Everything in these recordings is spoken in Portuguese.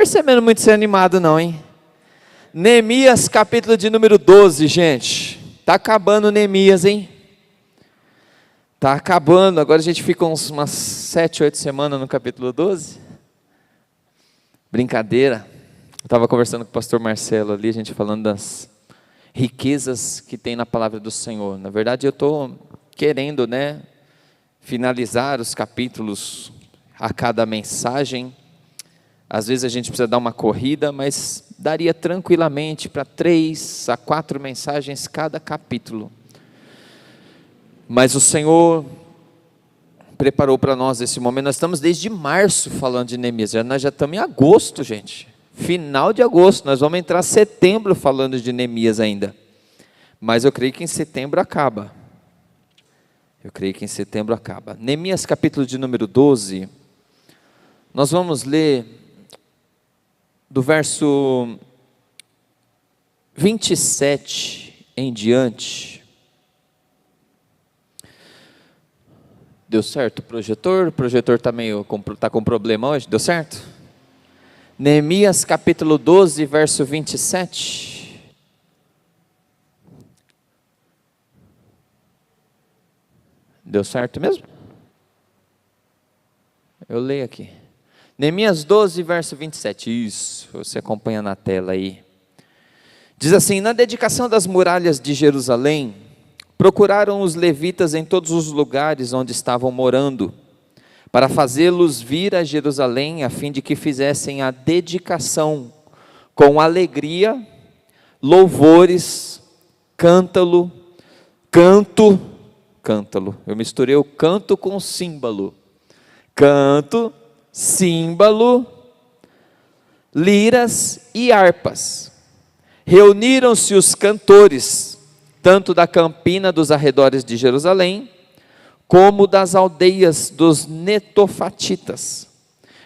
Percebendo muito ser animado não, hein? Neemias capítulo de número 12, gente. Tá acabando Neemias, hein? Tá acabando, agora a gente fica umas 7, 8 semanas no capítulo 12. Brincadeira. Eu estava conversando com o pastor Marcelo ali, a gente falando das riquezas que tem na palavra do Senhor. Na verdade eu estou querendo, finalizar os capítulos a cada mensagem. Às vezes a gente precisa dar uma corrida, mas daria tranquilamente para 3 a 4 mensagens cada capítulo. Mas o Senhor preparou para nós esse momento. Nós estamos desde março falando de Neemias, nós já estamos em agosto, gente. Final de agosto, nós vamos entrar em setembro falando de Neemias ainda. Mas eu creio que em setembro acaba. Neemias capítulo de número 12, nós vamos ler do verso 27 em diante. Deu certo o projetor? O projetor está com problema hoje? Deu certo? Neemias capítulo 12, verso 27. Deu certo mesmo? Eu leio aqui. Neemias 12, verso 27. Isso, você acompanha na tela aí. Diz assim: na dedicação das muralhas de Jerusalém, procuraram os levitas em todos os lugares onde estavam morando, para fazê-los vir a Jerusalém, a fim de que fizessem a dedicação com alegria, louvores, cântalo, eu misturei o canto com o símbolo, canto, símbolo, liras e harpas. Reuniram-se os cantores, tanto da campina dos arredores de Jerusalém, como das aldeias dos netofatitas,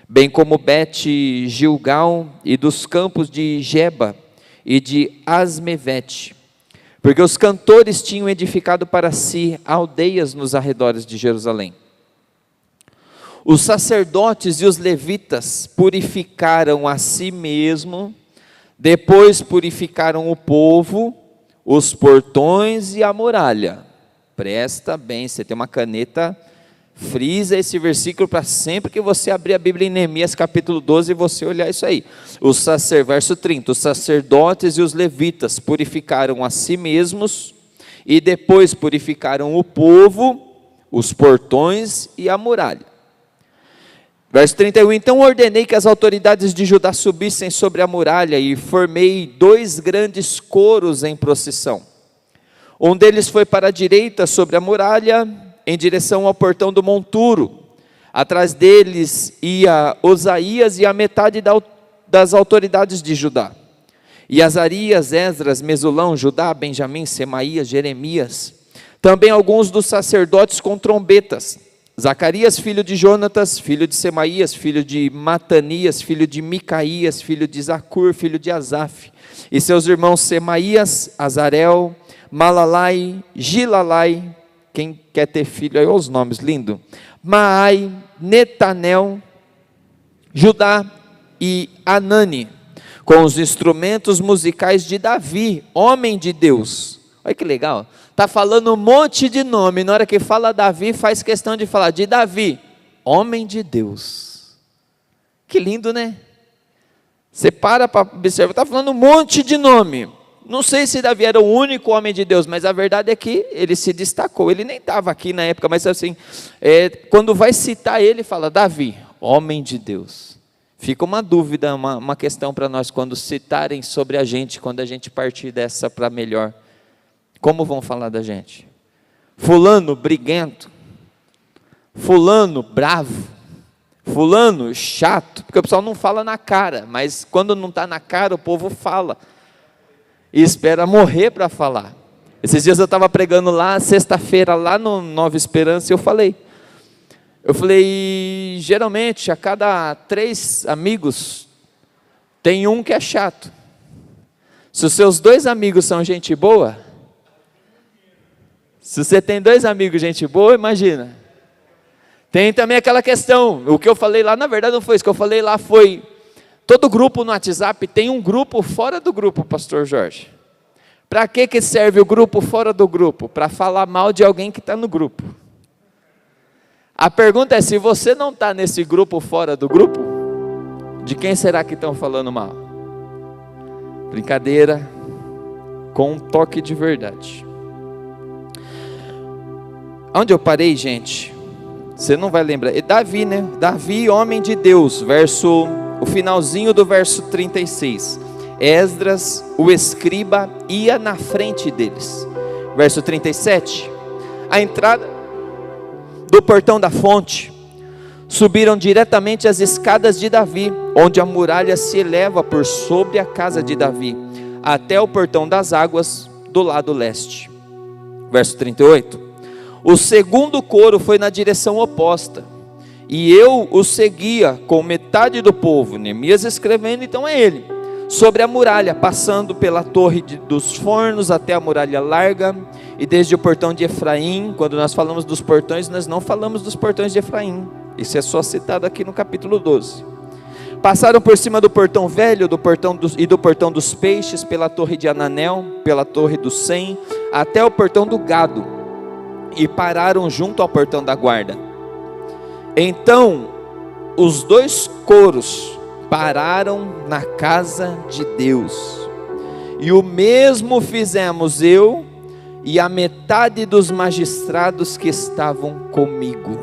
bem como Bet-Gilgal e dos campos de Geba e de Asmevete, porque os cantores tinham edificado para si aldeias nos arredores de Jerusalém. Os sacerdotes e os levitas purificaram a si mesmo, depois purificaram o povo, os portões e a muralha. Presta bem, você tem uma caneta, frisa esse versículo para sempre que você abrir a Bíblia em Neemias capítulo 12 e você olhar isso aí. Verso 30, os sacerdotes e os levitas purificaram a si mesmos, e depois purificaram o povo, os portões e a muralha. Verso 31, então ordenei que as autoridades de Judá subissem sobre a muralha, e formei 2 grandes coros em procissão. Um deles foi para a direita sobre a muralha, em direção ao portão do monturo. Atrás deles ia Osaías e a metade das autoridades de Judá. E Azarias, Esdras, Mesulão, Judá, Benjamim, Semaías, Jeremias. Também alguns dos sacerdotes com trombetas. Zacarias, filho de Jonatas, filho de Semaías, filho de Matanias, filho de Micaías, filho de Zacur, filho de Asaf, e seus irmãos Semaías, Azarel, Malalai, Gilalai, quem quer ter filho, aí os nomes, lindo, Maai, Netanel, Judá e Anani, com os instrumentos musicais de Davi, homem de Deus. Olha que legal, está falando um monte de nome, na hora que fala Davi, faz questão de falar de Davi, homem de Deus. Que lindo, né? Você para observar, está falando um monte de nome. Não sei se Davi era o único homem de Deus, mas a verdade é que ele se destacou. Ele nem estava aqui na época, mas assim, quando vai citar ele, fala Davi, homem de Deus. Fica uma dúvida, uma questão para nós, quando citarem sobre a gente, quando a gente partir dessa para melhor. Como vão falar da gente? Fulano briguento, fulano bravo, fulano chato, porque o pessoal não fala na cara, mas quando não está na cara, o povo fala, e espera morrer para falar. Esses dias eu estava pregando lá, sexta-feira, lá no Nova Esperança, e eu falei, geralmente a cada 3 amigos, tem um que é chato. Se os seus 2 amigos são gente boa, se você tem 2 amigos gente boa, imagina. Tem também aquela questão, o que eu falei lá, na verdade não foi isso, o que eu falei lá foi, Todo grupo no WhatsApp tem um grupo fora do grupo, pastor Jorge. Para que serve o grupo fora do grupo? Para falar mal de alguém que está no grupo. A pergunta é, se você não está nesse grupo fora do grupo, de quem será que estão falando mal? Brincadeira, com um toque de verdade. Onde eu parei, gente? Você não vai lembrar. É Davi, né? Davi, homem de Deus, o finalzinho do verso 36. Esdras, o escriba, ia na frente deles. Verso 37. A entrada do portão da fonte, subiram diretamente as escadas de Davi, onde a muralha se eleva por sobre a casa de Davi, até o portão das águas do lado leste. Verso 38. O segundo coro foi na direção oposta, e eu o seguia com metade do povo. Neemias escrevendo, então é ele, sobre a muralha, passando pela torre dos fornos até a muralha larga, e desde o portão de Efraim. Quando nós falamos dos portões, nós não falamos dos portões de Efraim, isso é só citado aqui no capítulo 12. Passaram por cima do portão velho, do portão dos peixes, pela torre de Ananel, pela torre do Sem, até o portão do gado, e pararam junto ao portão da guarda. Então os dois coros pararam na casa de Deus, e o mesmo fizemos eu e a metade dos magistrados que estavam comigo.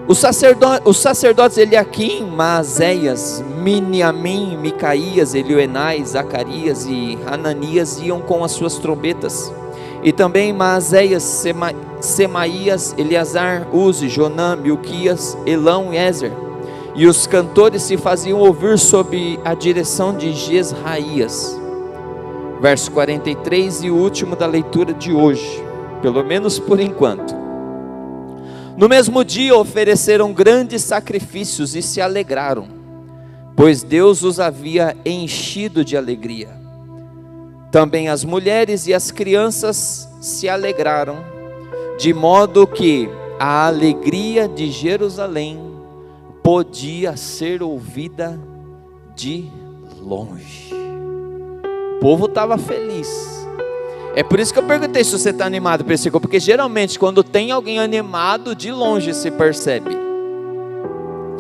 Os sacerdotes Eliaquim, Maazéias, Miniamim, Micaías, Elioenai, Zacarias e Ananias iam com as suas trombetas, e também Maazéias, Semaías, Eleazar, Uzi, Jonã, Milquias, Elão e Ezer. E os cantores se faziam ouvir sob a direção de Jesraías. Verso 43 e o último da leitura de hoje, pelo menos por enquanto. No mesmo dia ofereceram grandes sacrifícios e se alegraram, pois Deus os havia enchido de alegria. Também as mulheres e as crianças se alegraram, de modo que a alegria de Jerusalém podia ser ouvida de longe. O povo estava feliz. É por isso que eu perguntei se você está animado para esse culto, porque geralmente quando tem alguém animado, de longe se percebe.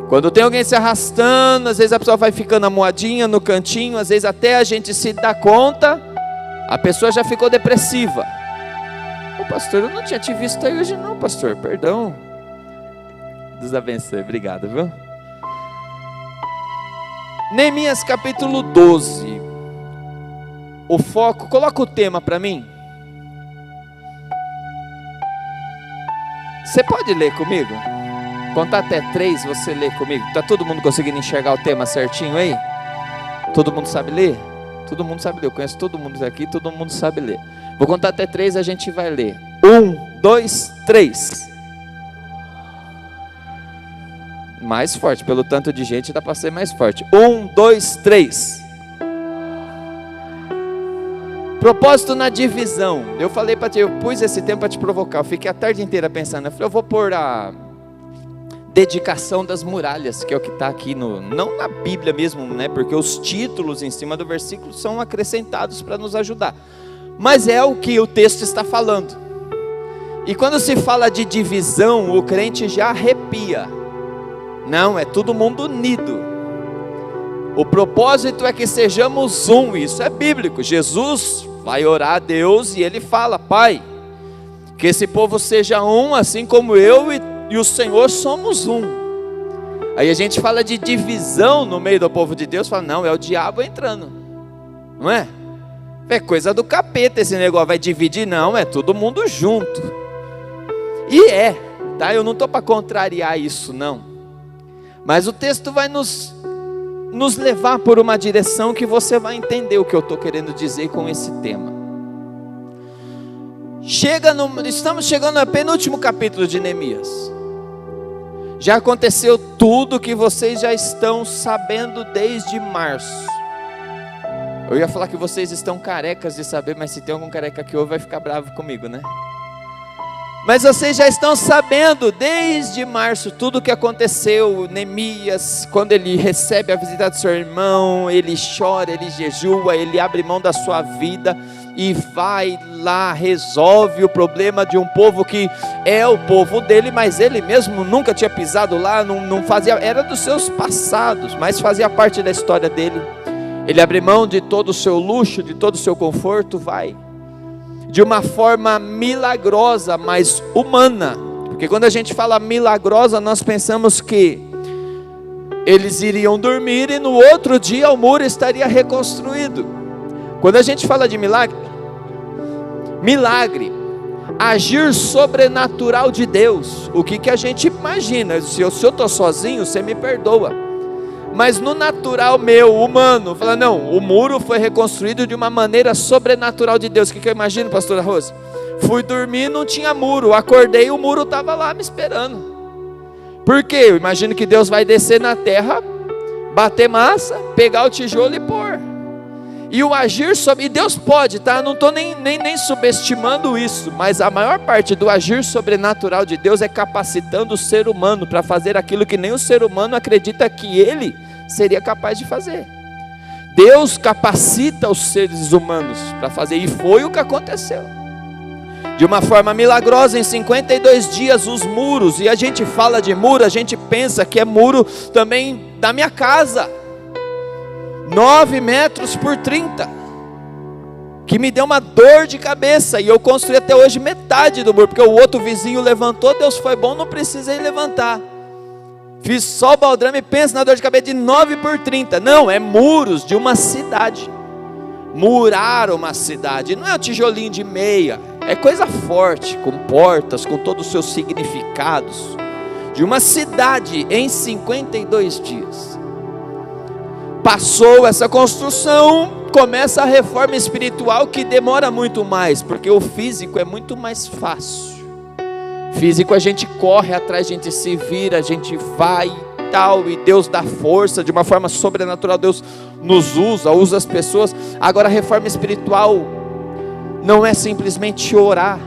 Quando tem alguém se arrastando, às vezes a pessoa vai ficando amuadinha no cantinho, às vezes até a gente se dá conta, a pessoa já ficou depressiva. Ô pastor, eu não tinha te visto aí hoje não, pastor, perdão. Deus abençoe, obrigado, viu? Neemias capítulo 12. O foco, coloca o tema para mim. Você pode ler comigo? Contar até 3, você lê comigo. Está todo mundo conseguindo enxergar o tema certinho aí? Todo mundo sabe ler? Todo mundo sabe ler, eu conheço todo mundo aqui, todo mundo sabe ler. Vou contar até 3, a gente vai ler. 1, 2, 3. Mais forte, pelo tanto de gente dá para ser mais forte. 1, 2, 3. Propósito na divisão. Eu falei para ti, eu pus esse tempo para te provocar. Eu fiquei a tarde inteira pensando. Eu falei, eu vou pôr a dedicação das muralhas, que é o que está aqui não na Bíblia mesmo, né? Porque os títulos em cima do versículo são acrescentados para nos ajudar. Mas é o que o texto está falando. E quando se fala de divisão, o crente já arrepia. Não, é todo mundo unido. O propósito é que sejamos um, isso é bíblico. Jesus vai orar a Deus e ele fala, Pai, que esse povo seja um, assim como eu e o Senhor somos um. Aí a gente fala de divisão no meio do povo de Deus, fala, não, é o diabo entrando, não é? É coisa do capeta esse negócio, vai dividir, não, é todo mundo junto. E tá? Eu não estou para contrariar isso, não. Mas o texto vai nos levar por uma direção que você vai entender o que eu estou querendo dizer com esse tema. Estamos chegando ao penúltimo capítulo de Neemias. Já aconteceu tudo que vocês já estão sabendo desde março. Eu ia falar que vocês estão carecas de saber, mas se tem algum careca que ouve vai ficar bravo comigo, né? Mas vocês já estão sabendo, desde março, tudo o que aconteceu. Neemias, quando ele recebe a visita do seu irmão, ele chora, ele jejua, ele abre mão da sua vida e vai lá, resolve o problema de um povo que é o povo dele, mas ele mesmo nunca tinha pisado lá, não fazia, era dos seus passados, mas fazia parte da história dele. Ele abre mão de todo o seu luxo, de todo o seu conforto, vai de uma forma milagrosa, mas humana, porque quando a gente fala milagrosa, nós pensamos que eles iriam dormir e no outro dia o muro estaria reconstruído. Quando a gente fala de milagre, agir sobrenatural de Deus, o que a gente imagina? Se eu estou sozinho, você me perdoa, mas no natural meu, humano, fala, não, o muro foi reconstruído de uma maneira sobrenatural de Deus. O que eu imagino, pastora Rose? Fui dormir, não tinha muro, acordei, o muro estava lá me esperando. Por quê? Eu imagino que Deus vai descer na terra, bater massa, pegar o tijolo e pôr. E o agir sobre, e Deus pode, tá? Não estou nem subestimando isso, mas a maior parte do agir sobrenatural de Deus é capacitando o ser humano para fazer aquilo que nem o ser humano acredita que ele seria capaz de fazer. Deus capacita os seres humanos para fazer, e foi o que aconteceu. De uma forma milagrosa, em 52 dias os muros, e a gente fala de muro, a gente pensa que é muro também da minha casa, 9 metros por 30, que me deu uma dor de cabeça, e eu construí até hoje metade do muro, porque o outro vizinho levantou, Deus foi bom, não precisei levantar, fiz só o baldrame, pensa na dor de cabeça de 9 por 30, não, é muros de uma cidade, murar uma cidade, não é um tijolinho de meia, é coisa forte, com portas, com todos os seus significados, de uma cidade em 52 dias, passou essa construção, começa a reforma espiritual que demora muito mais, porque o físico é muito mais fácil. Físico a gente corre atrás, a gente se vira, a gente vai e tal, e Deus dá força, de uma forma sobrenatural Deus nos usa as pessoas. Agora a reforma espiritual não é simplesmente orar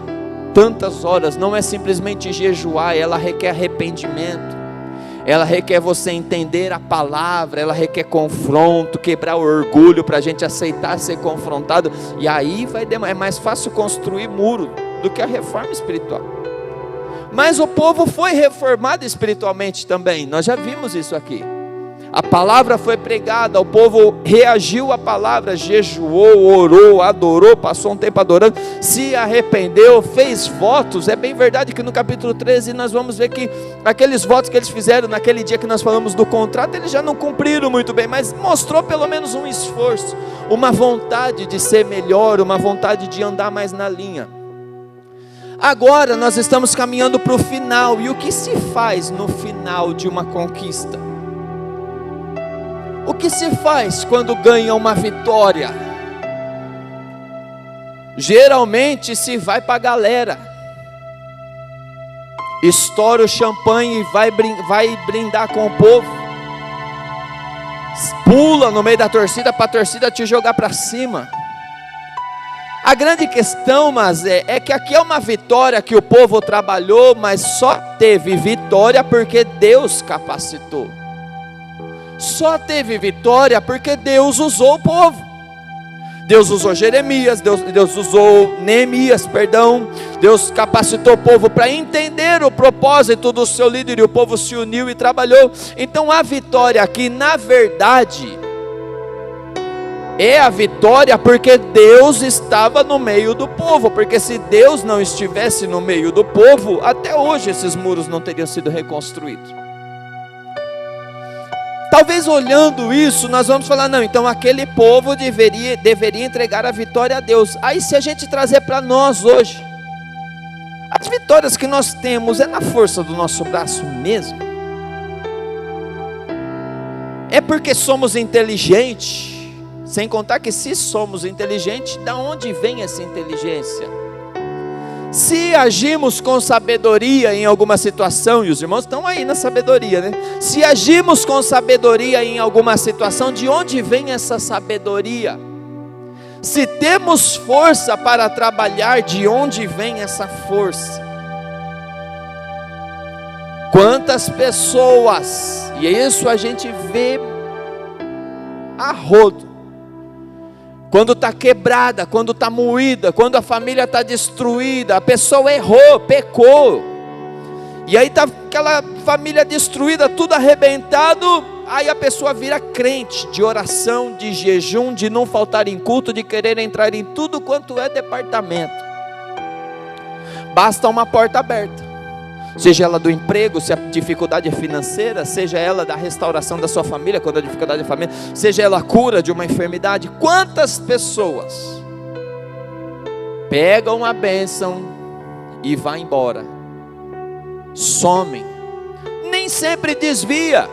tantas horas, não é simplesmente jejuar, ela requer arrependimento. Ela requer você entender a palavra, ela requer confronto, quebrar o orgulho para a gente aceitar ser confrontado, e aí é mais fácil construir muro do que a reforma espiritual. Mas o povo foi reformado espiritualmente também, nós já vimos isso aqui. A palavra foi pregada, o povo reagiu à palavra, jejuou, orou, adorou, passou um tempo adorando, se arrependeu, fez votos. É bem verdade que no capítulo 13 nós vamos ver que aqueles votos que eles fizeram naquele dia que nós falamos do contrato, eles já não cumpriram muito bem, mas mostrou pelo menos um esforço, uma vontade de ser melhor, uma vontade de andar mais na linha. Agora nós estamos caminhando para o final, e o que se faz no final de uma conquista? O que se faz quando ganha uma vitória? Geralmente se vai para a galera, estoura o champanhe e vai brindar com o povo, pula no meio da torcida para a torcida te jogar para cima. A grande questão, mas é que aqui é uma vitória que o povo trabalhou, mas só teve vitória porque Deus capacitou. Só teve vitória porque Deus usou o povo. Deus usou Jeremias, Deus usou Neemias, Deus capacitou o povo para entender o propósito do seu líder, e o povo se uniu e trabalhou. Então a vitória aqui, na verdade, é a vitória porque Deus estava no meio do povo, porque se Deus não estivesse no meio do povo, até hoje esses muros não teriam sido reconstruídos. Talvez olhando isso, nós vamos falar, não, então aquele povo deveria entregar a vitória a Deus. Aí se a gente trazer para nós hoje, as vitórias que nós temos é na força do nosso braço mesmo? É porque somos inteligentes? Sem contar que se somos inteligentes, da onde vem essa inteligência? Se agimos com sabedoria em alguma situação, e os irmãos estão aí na sabedoria, né? Se agimos com sabedoria em alguma situação, de onde vem essa sabedoria? Se temos força para trabalhar, de onde vem essa força? Quantas pessoas, e isso a gente vê a rodo, quando está quebrada, quando está moída, quando a família está destruída, a pessoa errou, pecou, e aí está aquela família destruída, tudo arrebentado, aí a pessoa vira crente, de oração, de jejum, de não faltar em culto, de querer entrar em tudo quanto é departamento. Basta uma porta aberta, seja ela do emprego, se a dificuldade é financeira, seja ela da restauração da sua família, quando a dificuldade é família, seja ela a cura de uma enfermidade. Quantas pessoas pegam a bênção e vão embora, somem, nem sempre desvia,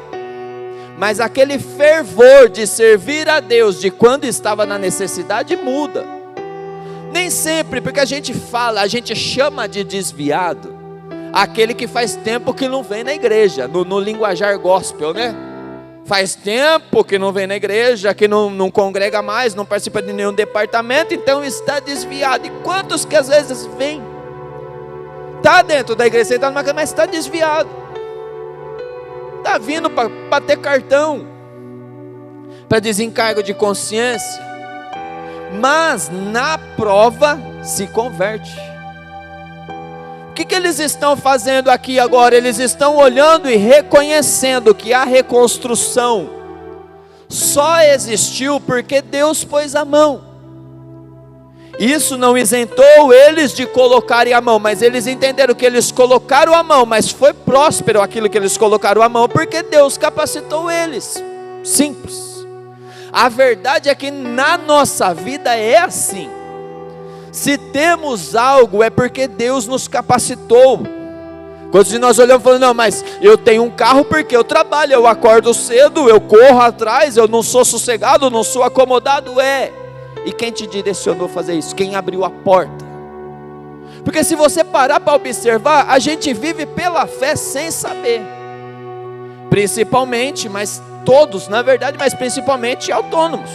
mas aquele fervor de servir a Deus, de quando estava na necessidade, muda. Nem sempre, porque a gente fala, a gente chama de desviado aquele que faz tempo que não vem na igreja, no linguajar gospel, né? Faz tempo que não vem na igreja, que não congrega mais, não participa de nenhum departamento, então está desviado. E quantos que às vezes vem, está dentro da igreja, sentado numa cama, mas está desviado, está vindo para bater cartão, para desencargo de consciência, mas na prova se converte. O que eles estão fazendo aqui agora? Eles estão olhando e reconhecendo que a reconstrução só existiu porque Deus pôs a mão. Isso não isentou eles de colocarem a mão, mas eles entenderam que eles colocaram a mão, mas foi próspero aquilo que eles colocaram a mão, porque Deus capacitou eles. Simples. A verdade é que na nossa vida é assim. Se temos algo é porque Deus nos capacitou. Quando nós olhamos e falamos, não, mas eu tenho um carro porque eu trabalho, eu acordo cedo, eu corro atrás, eu não sou sossegado, não sou acomodado, E quem te direcionou a fazer isso? Quem abriu a porta? Porque se você parar para observar, a gente vive pela fé sem saber. Principalmente, mas todos, na verdade, mas principalmente autônomos.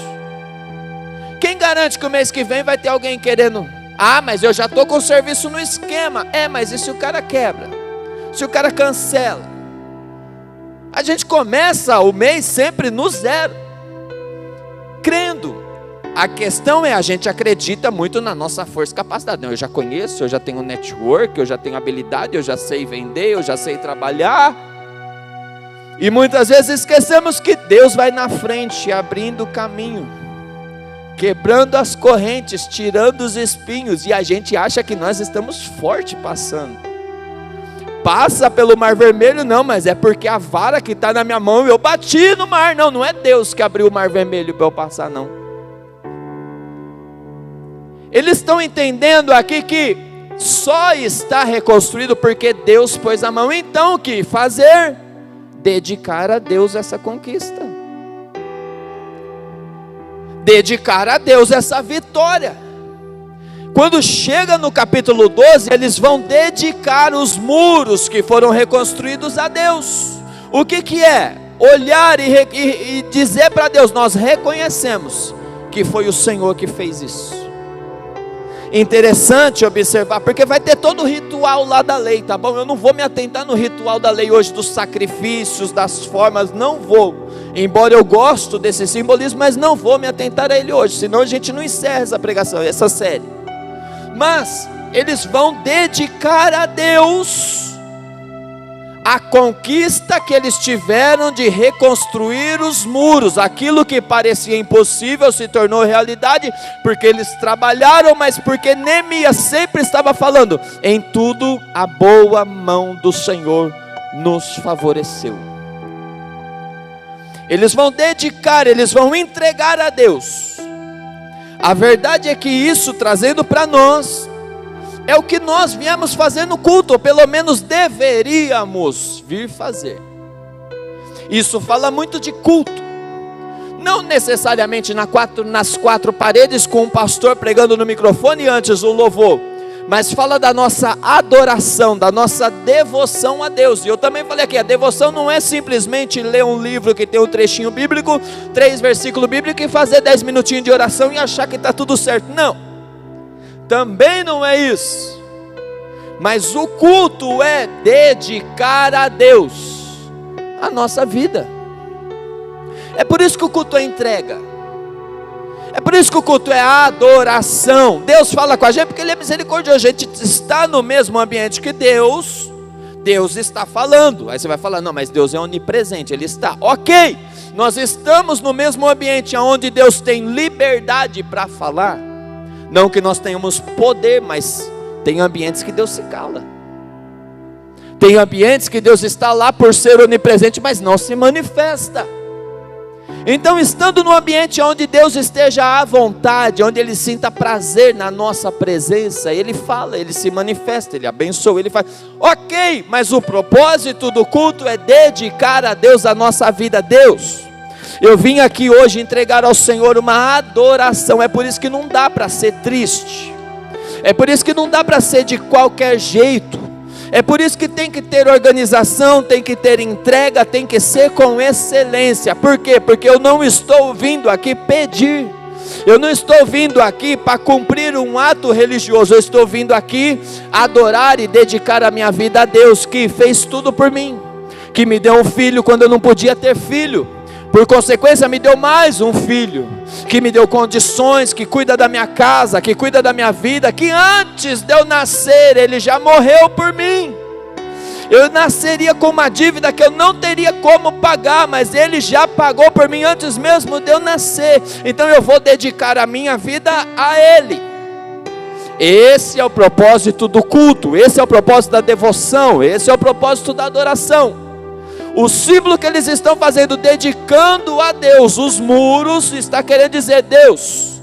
Quem garante que o mês que vem vai ter alguém querendo? Mas eu já estou com o serviço no esquema. Mas e se o cara quebra? Se o cara cancela? A gente começa o mês sempre no zero, crendo. A questão é, a gente acredita muito na nossa força e capacidade. Não, eu já conheço, eu já tenho network, eu já tenho habilidade, eu já sei vender, eu já sei trabalhar. E muitas vezes esquecemos que Deus vai na frente, abrindo o caminho, quebrando as correntes, tirando os espinhos, e a gente acha que nós estamos forte passando. Passa pelo mar vermelho, não, mas é porque a vara que está na minha mão, eu bati no mar. Não é Deus que abriu o mar vermelho para eu passar, não. Eles estão entendendo aqui que só está reconstruído porque Deus pôs a mão. Então o que fazer? Dedicar a Deus essa conquista, dedicar a Deus essa vitória. Quando chega no capítulo 12, eles vão dedicar os muros que foram reconstruídos a Deus. O que é? Olhar e dizer para Deus, nós reconhecemos que foi o Senhor que fez isso. Interessante observar, porque vai ter todo o ritual lá da lei, tá bom? Eu não vou me atentar no ritual da lei hoje, dos sacrifícios, das formas, não vou. Embora eu gosto desse simbolismo, mas não vou me atentar a ele hoje, senão a gente não encerra essa pregação, essa série. Mas eles vão dedicar a Deus a conquista que eles tiveram de reconstruir os muros. Aquilo que parecia impossível se tornou realidade, porque eles trabalharam, mas porque Neemias sempre estava falando, em tudo a boa mão do Senhor nos favoreceu. Eles vão dedicar, eles vão entregar a Deus. A verdade é que isso, trazendo para nós, é o que nós viemos fazer no culto, ou pelo menos deveríamos vir fazer. Isso fala muito de culto, não necessariamente nas quatro paredes com um pastor pregando no microfone antes o louvor, mas fala da nossa adoração, da nossa devoção a Deus. E eu também falei aqui, a devoção não é simplesmente ler um livro que tem um trechinho bíblico, 3 versículos bíblicos e fazer 10 minutinhos de oração e achar que está tudo certo. Não, também não é isso. Mas o culto é dedicar a Deus a nossa vida. É por isso que o culto é entrega. É por isso que o culto é adoração. Deus fala com a gente porque Ele é misericordioso. A gente está no mesmo ambiente que Deus está falando. Aí você vai falar, não, mas Deus é onipresente, Ele está. Ok, nós estamos no mesmo ambiente onde Deus tem liberdade para falar. Não que nós tenhamos poder, mas tem ambientes que Deus se cala. Tem ambientes que Deus está lá por ser onipresente, mas não se manifesta. Então, estando no ambiente onde Deus esteja à vontade, onde Ele sinta prazer na nossa presença, Ele fala, Ele se manifesta, Ele abençoa, Ele faz. Ok, mas o propósito do culto é dedicar a Deus a nossa vida. Deus, eu vim aqui hoje entregar ao Senhor uma adoração. É por isso que não dá para ser triste. É por isso que não dá para ser de qualquer jeito. É por isso que tem que ter organização, tem que ter entrega, tem que ser com excelência. Por quê? Porque eu não estou vindo aqui pedir. Eu não estou vindo aqui para cumprir um ato religioso. Eu estou vindo aqui adorar e dedicar a minha vida a Deus, que fez tudo por mim, que me deu um filho quando eu não podia ter filho, por consequência me deu mais um filho, que me deu condições, que cuida da minha casa, que cuida da minha vida, que antes de eu nascer Ele já morreu por mim. Eu nasceria com uma dívida que eu não teria como pagar, mas Ele já pagou por mim antes mesmo de eu nascer. Então eu vou dedicar a minha vida a Ele. Esse é o propósito do culto, esse é o propósito da devoção, esse é o propósito da adoração. O símbolo que eles estão fazendo, dedicando a Deus os muros, está querendo dizer, Deus,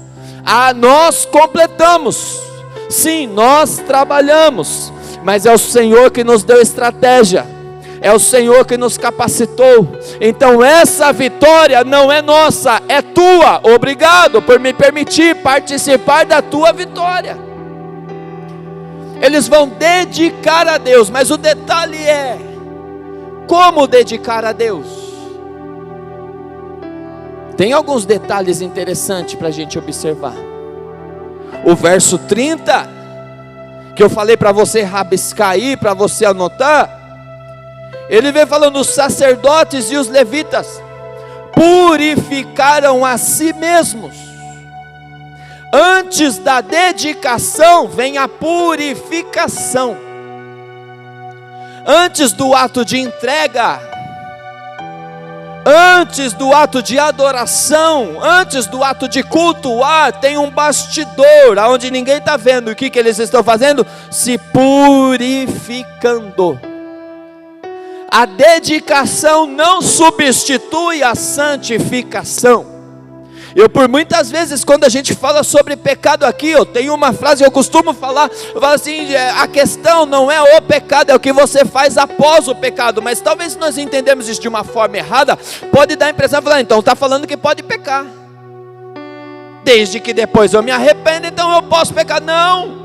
nós completamos, sim, nós trabalhamos, mas é o Senhor que nos deu estratégia, é o Senhor que nos capacitou. Então essa vitória não é nossa, é tua. Obrigado por me permitir participar da tua vitória. Eles vão dedicar a Deus, mas o detalhe é, como dedicar a Deus? Tem alguns detalhes interessantes para a gente observar. O verso 30, que eu falei para você rabiscar aí, para você anotar, ele vem falando, os sacerdotes e os levitas purificaram a si mesmos. Antes da dedicação vem a purificação. Antes do ato de entrega, antes do ato de adoração, antes do ato de cultuar, tem um bastidor, onde ninguém está vendo. O que eles estão fazendo? Se purificando. A dedicação não substitui a santificação. Por muitas vezes, quando a gente fala sobre pecado aqui, eu tenho uma frase, eu costumo falar, eu falo assim, a questão não é o pecado, é o que você faz após o pecado. Mas talvez nós entendemos isso de uma forma errada, pode dar a impressão de falar, então está falando que pode pecar, desde que depois eu me arrependo, então eu posso pecar. Não,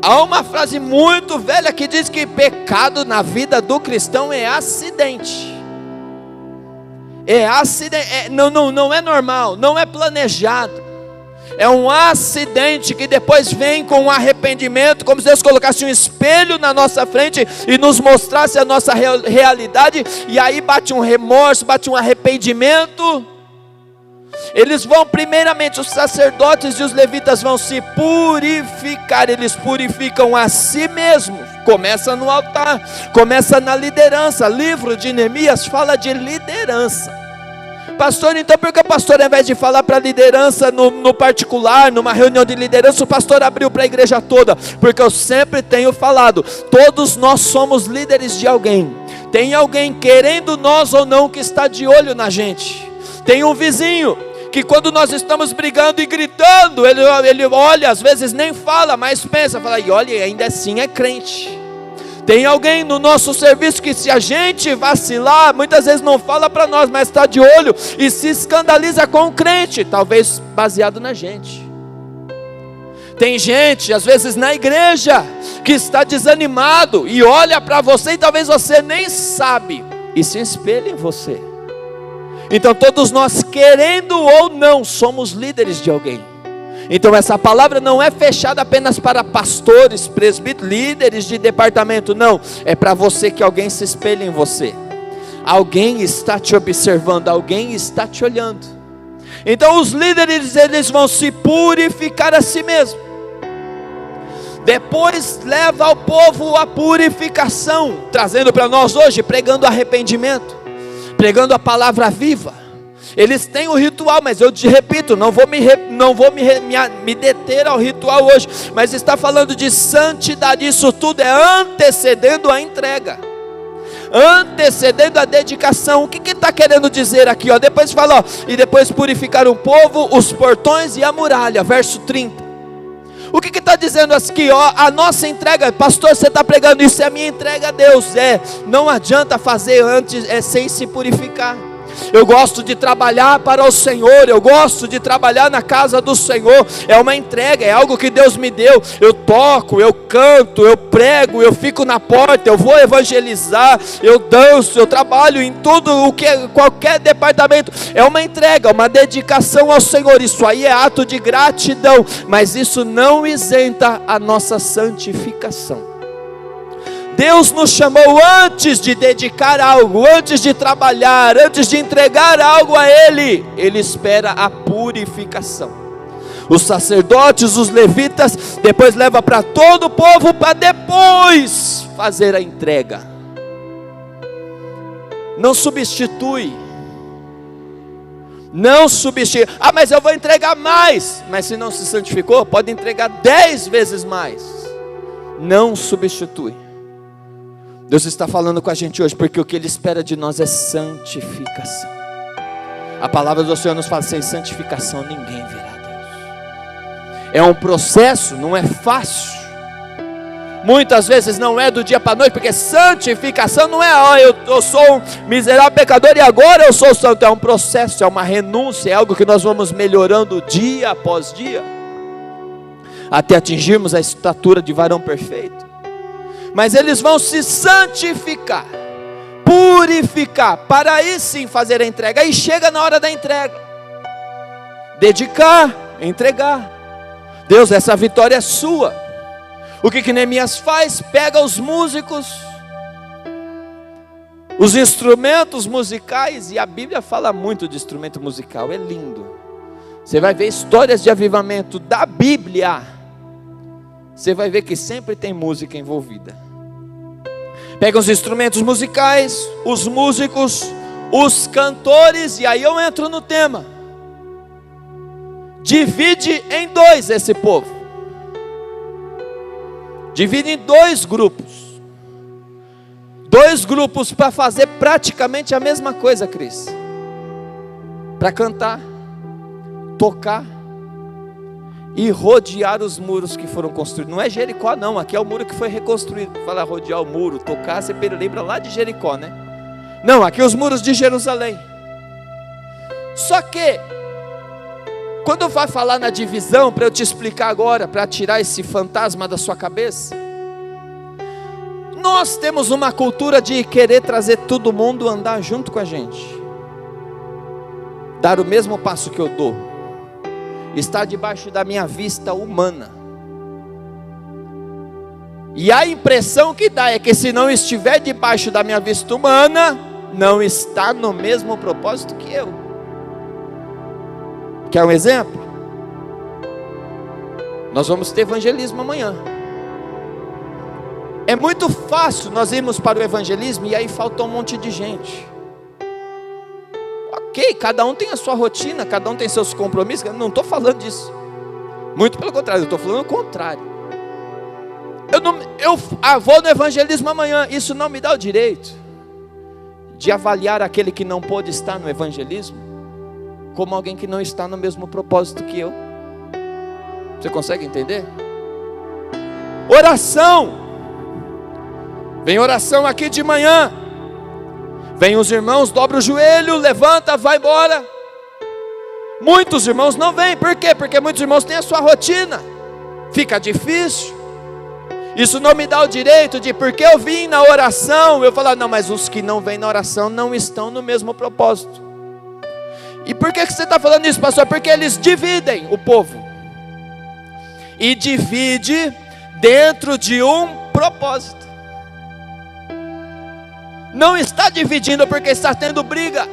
há uma frase muito velha que diz que pecado na vida do cristão é acidente. É acidente, não é normal, não é planejado. É um acidente que depois vem com um arrependimento, como se Deus colocasse um espelho na nossa frente e nos mostrasse a nossa realidade. E aí bate um remorso, bate um arrependimento. Eles vão, primeiramente, os sacerdotes e os levitas vão se purificar. Eles purificam a si mesmos. Começa no altar, começa na liderança. Livro de Neemias fala de liderança. Pastor, então por que o pastor, ao invés de falar para a liderança no particular, numa reunião de liderança, o pastor abriu para a igreja toda? Porque eu sempre tenho falado, todos nós somos líderes de alguém. Tem alguém, querendo nós ou não, que está de olho na gente. Tem um vizinho que quando nós estamos brigando e gritando, ele olha, às vezes nem fala, mas pensa, fala, e olha, ainda assim é crente. Tem alguém no nosso serviço que, se a gente vacilar, muitas vezes não fala para nós, mas está de olho e se escandaliza com o crente, talvez baseado na gente. Tem gente, às vezes na igreja, que está desanimado e olha para você e talvez você nem sabe e se espelha em você. Então todos nós, querendo ou não, somos líderes de alguém. Então essa palavra não é fechada apenas para pastores, presbíteros, líderes de departamento, não. É para você, que alguém se espelhe em você. Alguém está te observando, alguém está te olhando. Então os líderes, eles vão se purificar a si mesmos. Depois leva ao povo a purificação, trazendo para nós hoje, pregando arrependimento, pregando a palavra viva. Eles têm o ritual, mas eu te repito, não vou me deter ao ritual hoje, mas está falando de santidade. Isso tudo é antecedendo a entrega, antecedendo a dedicação. O que está querendo dizer aqui? Depois fala, e depois purificar o povo, os portões e a muralha, verso 30. O que está dizendo aqui? A nossa entrega, pastor, você está pregando isso, é a minha entrega a Deus. Não adianta fazer antes, sem se purificar. Eu gosto de trabalhar para o Senhor, eu gosto de trabalhar na casa do Senhor, é uma entrega, é algo que Deus me deu. Eu toco, eu canto, eu prego, eu fico na porta, eu vou evangelizar, eu danço, eu trabalho em tudo qualquer departamento. É uma entrega, uma dedicação ao Senhor. Isso aí é ato de gratidão, mas isso não isenta a nossa santificação. Deus nos chamou antes de dedicar algo, antes de trabalhar, antes de entregar algo a Ele. Ele espera a purificação. Os sacerdotes, os levitas, depois leva para todo o povo, para depois fazer a entrega. Não substitui. Não substitui. Mas eu vou entregar mais. Mas se não se santificou, pode entregar 10 vezes mais. Não substitui. Deus está falando com a gente hoje, porque o que Ele espera de nós é santificação. A palavra do Senhor nos fala, sem santificação ninguém verá Deus. É um processo, não é fácil. Muitas vezes não é do dia para a noite, porque santificação não é, eu sou um miserável pecador e agora eu sou santo. É um processo, é uma renúncia, é algo que nós vamos melhorando dia após dia, até atingirmos a estatura de varão perfeito. Mas eles vão se santificar, purificar, para aí sim fazer a entrega. Aí chega na hora da entrega, dedicar, entregar. Deus, essa vitória é sua. O que Neemias faz? Pega os músicos, os instrumentos musicais, e a Bíblia fala muito de instrumento musical, é lindo. Você vai ver histórias de avivamento da Bíblia, você vai ver que sempre tem música envolvida. Pega os instrumentos musicais, os músicos, os cantores, e aí eu entro no tema. Divide em 2 esse povo. Divide em 2 grupos. 2 grupos para fazer praticamente a mesma coisa, Cris. Para cantar, tocar e rodear os muros que foram construídos. Não é Jericó não, aqui é o muro que foi reconstruído. Fala rodear o muro, tocar, você lembra lá de Jericó, né? Não, aqui os muros de Jerusalém. Só que quando vai falar na divisão, para eu te explicar agora, para tirar esse fantasma da sua cabeça, nós temos uma cultura de querer trazer todo mundo andar junto com a gente, dar o mesmo passo que eu dou, está debaixo da minha vista humana. E a impressão que dá é que se não estiver debaixo da minha vista humana, não está no mesmo propósito que eu. Quer um exemplo? Nós vamos ter evangelismo amanhã. É muito fácil nós irmos para o evangelismo e aí falta um monte de gente. Ok, cada um tem a sua rotina, cada um tem seus compromissos. Eu não estou falando disso, muito pelo contrário, eu estou falando o contrário. Eu vou no evangelismo amanhã. Isso não me dá o direito de avaliar aquele que não pôde estar no evangelismo como alguém que não está no mesmo propósito que eu. Você consegue entender? Oração. Vem oração aqui de manhã. Vem os irmãos, dobra o joelho, levanta, vai embora. Muitos irmãos não vêm, por quê? Porque muitos irmãos têm a sua rotina, fica difícil. Isso não me dá o direito de, porque eu vim na oração, eu falar, não, mas os que não vêm na oração não estão no mesmo propósito. E por que você está falando isso, pastor? Porque eles dividem o povo. e divide dentro de um propósito. Não está dividindo porque está tendo briga.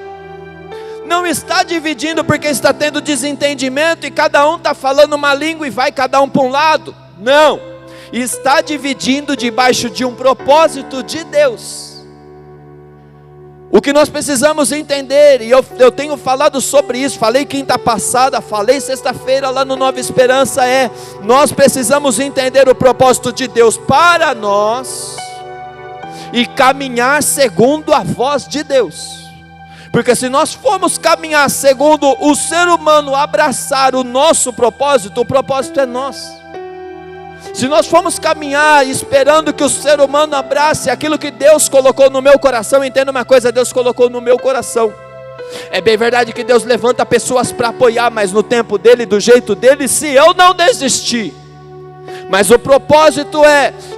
Não está dividindo porque está tendo desentendimento e cada um está falando uma língua e vai cada um para um lado. Não. Está dividindo debaixo de um propósito de Deus. O que nós precisamos entender, e eu tenho falado sobre isso, falei quinta passada, falei sexta-feira lá no Nova Esperança, nós precisamos entender o propósito de Deus para nós e caminhar segundo a voz de Deus. Porque se nós formos caminhar segundo o ser humano abraçar o nosso propósito, o propósito é nosso. Se nós formos caminhar esperando que o ser humano abrace aquilo que Deus colocou no meu coração, entenda uma coisa, Deus colocou no meu coração. É bem verdade que Deus levanta pessoas para apoiar, mas no tempo dele, do jeito dele, se eu não desistir. Mas o propósito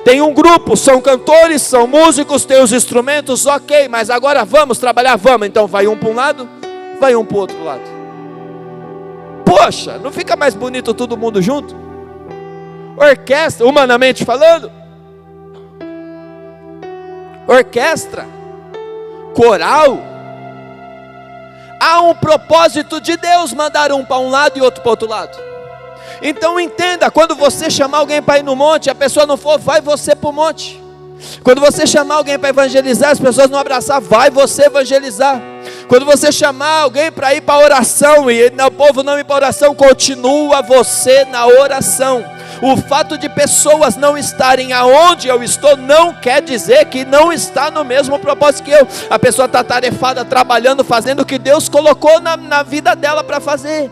tem um grupo, são cantores, são músicos, tem os instrumentos, ok, mas agora vamos trabalhar, vamos. Então vai um para um lado, vai um para o outro lado. Poxa, não fica mais bonito todo mundo junto? Orquestra, humanamente falando, orquestra, coral, há um propósito de Deus mandar um para um lado e outro para o outro lado. Então entenda, quando você chamar alguém para ir no monte, a pessoa não for, vai você para o monte. Quando você chamar alguém para evangelizar, as pessoas não abraçar, vai você evangelizar. Quando você chamar alguém para ir para a oração, e o povo não ir para a oração, continua você na oração. O fato de pessoas não estarem aonde eu estou, não quer dizer que não está no mesmo propósito que eu. A pessoa está tarefada, trabalhando, fazendo o que Deus colocou na vida dela para fazer.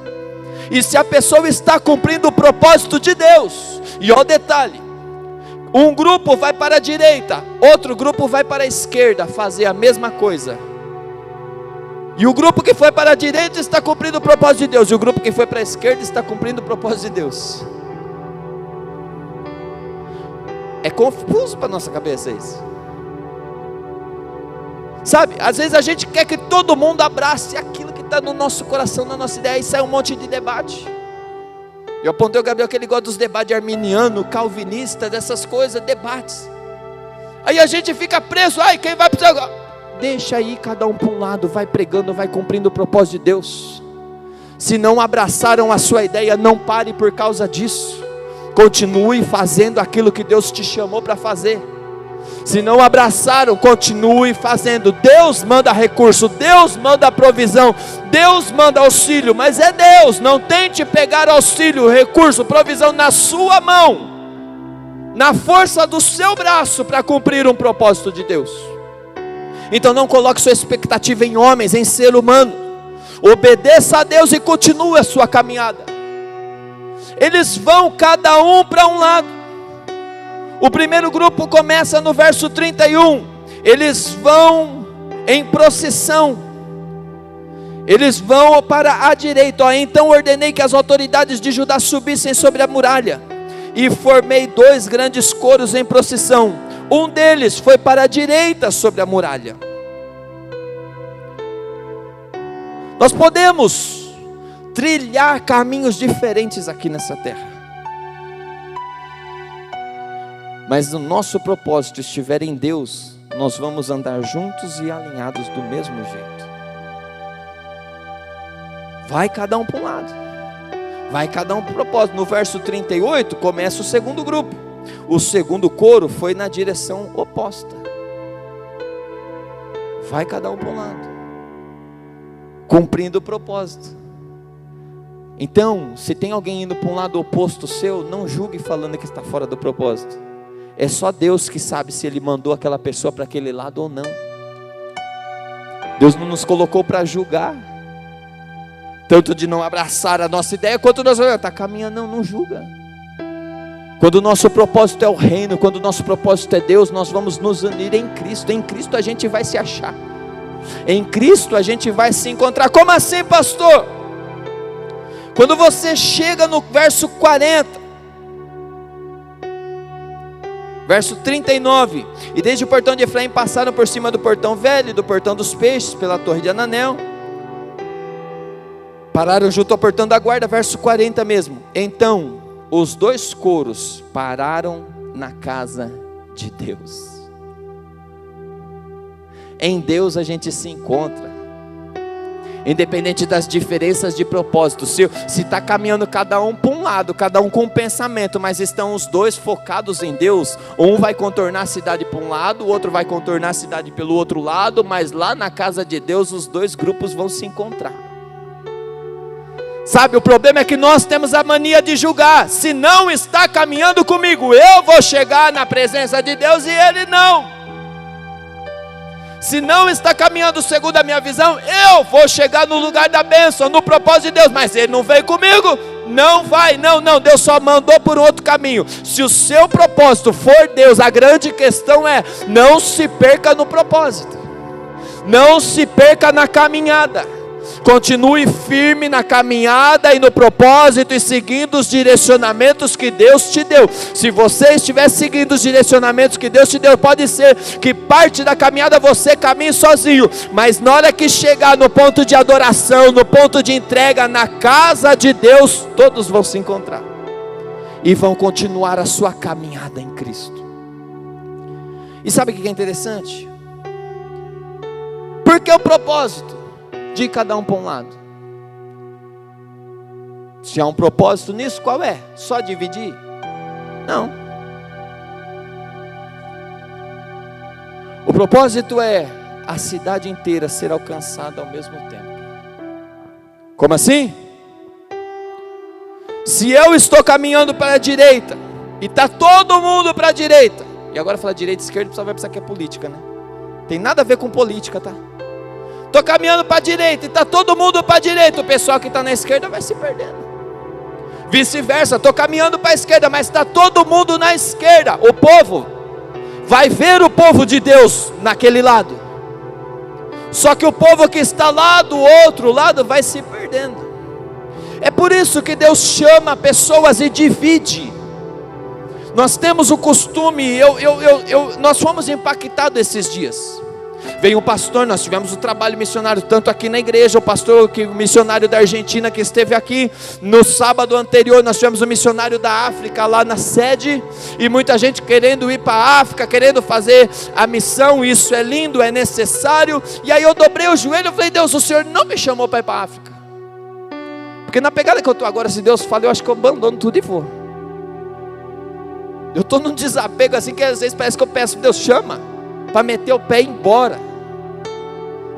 E se a pessoa está cumprindo o propósito de Deus, e ó detalhe, um grupo vai para a direita, outro grupo vai para a esquerda fazer a mesma coisa. E o grupo que foi para a direita está cumprindo o propósito de Deus, e o grupo que foi para a esquerda está cumprindo o propósito de Deus. É confuso para a nossa cabeça isso. Sabe, às vezes a gente quer que todo mundo abrace aquilo que está no nosso coração, na nossa ideia, e sai um monte de debate. Eu apontei o Gabriel que ele gosta dos debates arminiano, calvinista, dessas coisas, debates. Aí a gente fica preso, quem vai precisar? Deixa aí cada um para um lado, vai pregando, vai cumprindo o propósito de Deus. Se não abraçaram a sua ideia, não pare por causa disso. Continue fazendo aquilo que Deus te chamou para fazer. Se não abraçaram, continue fazendo. Deus manda recurso, Deus manda provisão, Deus manda auxílio, mas é Deus. Não tente pegar auxílio, recurso, provisão na sua mão, na força do seu braço, para cumprir um propósito de Deus. Então não coloque sua expectativa em homens, em ser humano. Obedeça a Deus e continue a sua caminhada. Eles vão cada um para um lado. O primeiro grupo começa no verso 31. Eles vão em procissão. Eles vão para a direita. Então ordenei que as autoridades de Judá subissem sobre a muralha, e formei 2 grandes coros em procissão. Um deles foi para a direita sobre a muralha. Nós podemos trilhar caminhos diferentes aqui nessa terra, mas o nosso propósito estiver em Deus, nós vamos andar juntos e alinhados do mesmo jeito. Vai cada um para um lado, vai cada um para o propósito. No verso 38 começa o segundo grupo. O segundo coro foi na direção oposta. Vai cada um para um lado, cumprindo o propósito. Então, se tem alguém indo para um lado oposto seu, não julgue falando que está fora do propósito. É só Deus que sabe se Ele mandou aquela pessoa para aquele lado ou não. Deus não nos colocou para julgar, tanto de não abraçar a nossa ideia, quanto nós está caminhando, não julga. Quando o nosso propósito é o reino, quando o nosso propósito é Deus, nós vamos nos unir em Cristo. Em Cristo a gente vai se achar, em Cristo a gente vai se encontrar. Como assim, pastor? Quando você chega no verso 40, verso 39, e desde o portão de Efraim passaram por cima do portão velho, do portão dos peixes, pela torre de Ananel, pararam junto ao portão da guarda. Verso 40 mesmo. Então os dois coros pararam na casa de Deus. Em Deus a gente se encontra, independente das diferenças de propósito. Se está caminhando cada um para um lado, cada um com um pensamento, mas estão os dois focados em Deus, um vai contornar a cidade para um lado, o outro vai contornar a cidade pelo outro lado, mas lá na casa de Deus os dois grupos vão se encontrar. Sabe, o problema é que nós temos a mania de julgar. Se não está caminhando comigo, eu vou chegar na presença de Deus e ele não. Se não está caminhando segundo a minha visão, eu vou chegar no lugar da bênção, no propósito de Deus, mas ele não veio comigo, não vai, não, Deus só mandou por outro caminho. Se o seu propósito for Deus, a grande questão é, não se perca no propósito, não se perca na caminhada. Continue firme na caminhada e no propósito e seguindo os direcionamentos que Deus te deu. Se você estiver seguindo os direcionamentos que Deus te deu, pode ser que parte da caminhada você caminhe sozinho, mas na hora que chegar no ponto de adoração, no ponto de entrega, na casa de Deus, todos vão se encontrar e vão continuar a sua caminhada em Cristo. E sabe o que é interessante? Porque o propósito de cada um para um lado. Se há um propósito nisso, qual é? Só dividir? Não. O propósito é a cidade inteira ser alcançada ao mesmo tempo. Como assim? Se eu estou caminhando para a direita e está todo mundo para a direita, e agora falar direita e esquerda, você vai pensar que é política, né? Tem nada a ver com política, tá? Estou caminhando para a direita e está todo mundo para a direita, o pessoal que está na esquerda vai se perdendo. Vice-versa, estou caminhando para a esquerda, mas está todo mundo na esquerda. O povo vai ver o povo de Deus naquele lado, só que o povo que está lá do outro lado vai se perdendo. É por isso que Deus chama pessoas e divide. Nós temos o costume, nós fomos impactados esses dias. Veio um pastor, nós tivemos um trabalho missionário, tanto aqui na igreja, o missionário da Argentina que esteve aqui, no sábado anterior nós tivemos um missionário da África lá na sede, e muita gente querendo ir para a África, querendo fazer a missão. Isso é lindo, é necessário. E aí eu dobrei o joelho e falei: Deus, o Senhor não me chamou para ir para a África, porque na pegada que eu estou agora, se Deus fala, eu acho que eu abandono tudo e vou. Eu estou num desapego assim, que às vezes parece que eu peço: Deus, chama, para meter o pé e ir embora.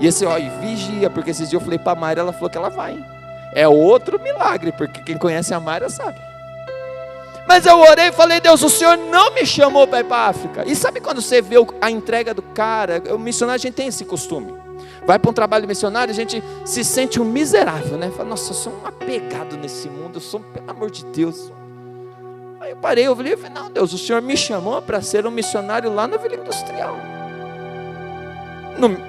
E esse, vigia, porque esses dias eu falei para a Mayra, ela falou que ela vai. É outro milagre, porque quem conhece a Mayra sabe. Mas eu orei e falei: Deus, o Senhor não me chamou para ir para a África. E sabe quando você vê a entrega do cara? O missionário, a gente tem esse costume. Vai para um trabalho missionário, a gente se sente um miserável, né? Fala: nossa, eu sou um apegado nesse mundo, eu sou, pelo amor de Deus. Aí eu parei, eu falei: não, Deus, o Senhor me chamou para ser um missionário lá na Vila Industrial.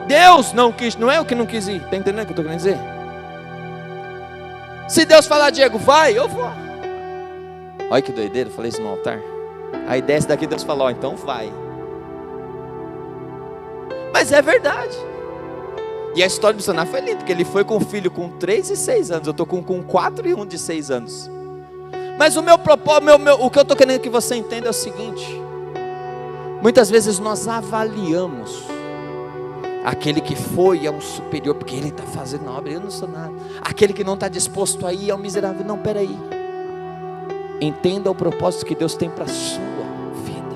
Deus não quis, não é o que não quis ir. Está entendendo o que eu estou querendo dizer? Se Deus falar: Diego, vai, eu vou. Olha que doideira, eu falei isso no altar. Aí desce daqui, Deus fala: então vai. Mas é verdade. E a história do missionário foi linda, porque ele foi com um filho com 3 e 6 anos. Eu estou com 4 e um de 6 anos. Mas o meu propósito, o que eu estou querendo que você entenda é o seguinte: muitas vezes nós avaliamos aquele que foi é um superior, porque ele está fazendo a obra, eu não sou nada. Aquele que não está disposto a ir é um miserável. Não, peraí. Entenda o propósito que Deus tem para a sua vida.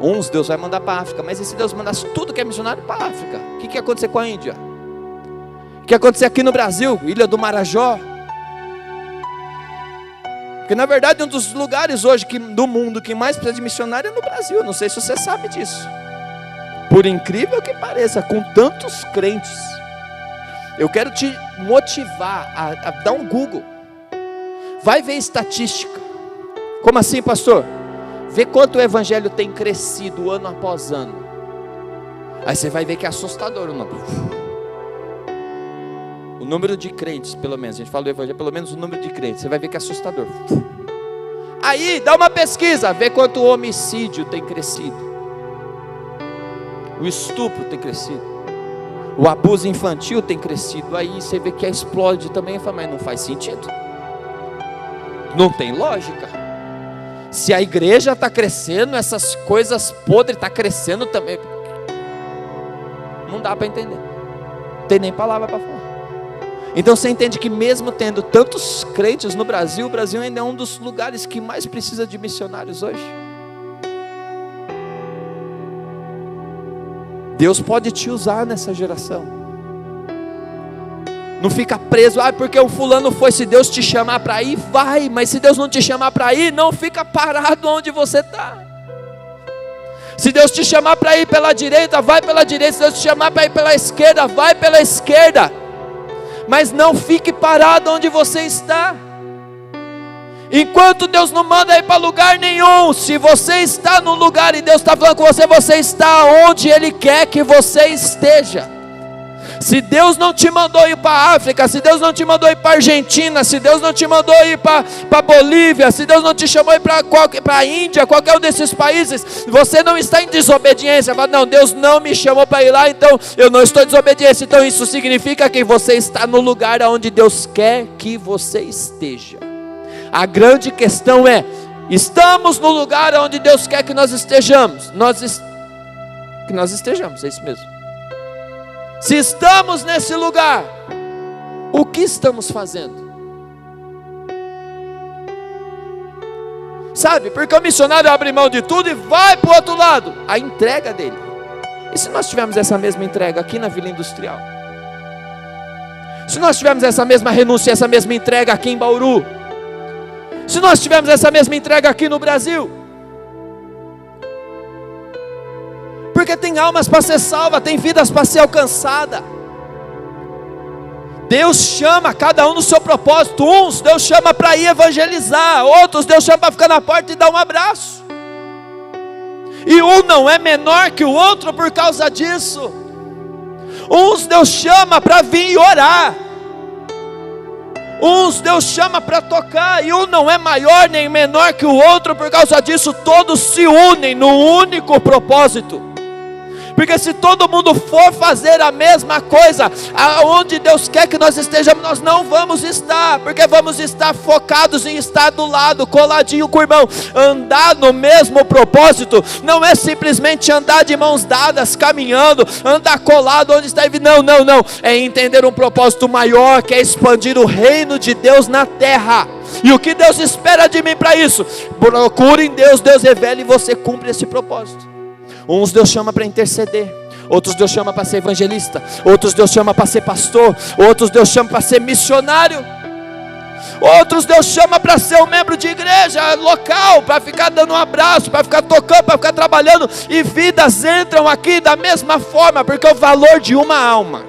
Uns Deus vai mandar para a África, mas e se Deus mandasse tudo que é missionário para a África? O que ia acontecer com a Índia? O que ia acontecer aqui no Brasil, Ilha do Marajó? Porque na verdade um dos lugares hoje do mundo que mais precisa de missionário é no Brasil. Eu não sei se você sabe disso. Por incrível que pareça, com tantos crentes. Eu quero te motivar a dar um Google. Vai ver estatística. Como assim, pastor? Vê quanto o evangelho tem crescido ano após ano. Aí você vai ver que é assustador o número. O número de crentes, pelo menos, a gente fala do evangelho, pelo menos o número de crentes, você vai ver que é assustador. Aí, dá uma pesquisa, vê quanto o homicídio tem crescido. O estupro tem crescido, o abuso infantil tem crescido. Aí você vê que explode também, mas não faz sentido. Não tem lógica. Se a igreja está crescendo, essas coisas podres estão crescendo também. Não dá para entender. Não tem nem palavra para falar. Então você entende que mesmo tendo tantos crentes no Brasil, o Brasil ainda é um dos lugares que mais precisa de missionários hoje. Deus pode te usar nessa geração. Não fica preso, porque o fulano foi. Se Deus te chamar para ir, vai. Mas se Deus não te chamar para ir, não fica parado onde você está. Se Deus te chamar para ir pela direita, vai pela direita. Se Deus te chamar para ir pela esquerda, vai pela esquerda. Mas não fique parado onde você está. Enquanto Deus não manda ir para lugar nenhum, se você está no lugar e Deus está falando com você, você está onde Ele quer que você esteja. Se Deus não te mandou ir para a África, se Deus não te mandou ir para a Argentina, se Deus não te mandou ir para a Bolívia, se Deus não te chamou ir para a Índia, qualquer um desses países, você não está em desobediência. Fala, não, Deus não me chamou para ir lá, então eu não estou em desobediência. Então isso significa que você está no lugar onde Deus quer que você esteja. A grande questão é, estamos no lugar onde Deus quer que nós estejamos? Que nós estejamos, é isso mesmo. Se estamos nesse lugar, o que estamos fazendo? Sabe, porque o missionário abre mão de tudo e vai para o outro lado. A entrega dele. E se nós tivermos essa mesma entrega aqui na Vila Industrial? Se nós tivermos essa mesma renúncia, essa mesma entrega aqui em Bauru? Se nós tivermos essa mesma entrega aqui no Brasil? Porque tem almas para ser salva, tem vidas para ser alcançada. Deus chama cada um no seu propósito. Uns Deus chama para ir evangelizar, outros Deus chama para ficar na porta e dar um abraço. E um não é menor que o outro por causa disso. Uns Deus chama para vir e orar. Uns Deus chama para tocar, e um não é maior nem menor que o outro por causa disso. Todos se unem no único propósito. Porque se todo mundo for fazer a mesma coisa, aonde Deus quer que nós estejamos, nós não vamos estar. Porque vamos estar focados em estar do lado, coladinho com o irmão. Andar no mesmo propósito não é simplesmente andar de mãos dadas, caminhando, andar colado onde está. Não. É entender um propósito maior, que é expandir o reino de Deus na terra. E o que Deus espera de mim para isso? Procure em Deus, Deus revela e você cumpre esse propósito. Uns Deus chama para interceder, outros Deus chama para ser evangelista, outros Deus chama para ser pastor, outros Deus chama para ser missionário, outros Deus chama para ser um membro de igreja local, para ficar dando um abraço, para ficar tocando, para ficar trabalhando. E vidas entram aqui da mesma forma, porque o valor de uma alma,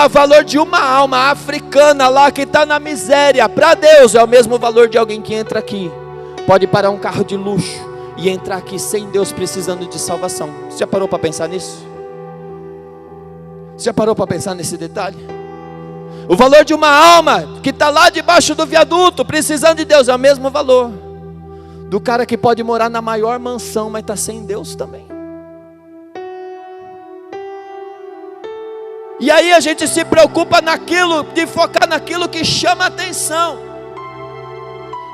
valor de uma alma africana lá que está na miséria, para Deus é o mesmo valor de alguém que entra aqui, pode parar um carro de luxo e entrar aqui sem Deus, precisando de salvação. Você já parou para pensar nisso? Você já parou para pensar nesse detalhe? O valor de uma alma que está lá debaixo do viaduto, precisando de Deus, é o mesmo valor do cara que pode morar na maior mansão, mas está sem Deus também. E aí a gente se preocupa naquilo, de focar naquilo que chama a atenção,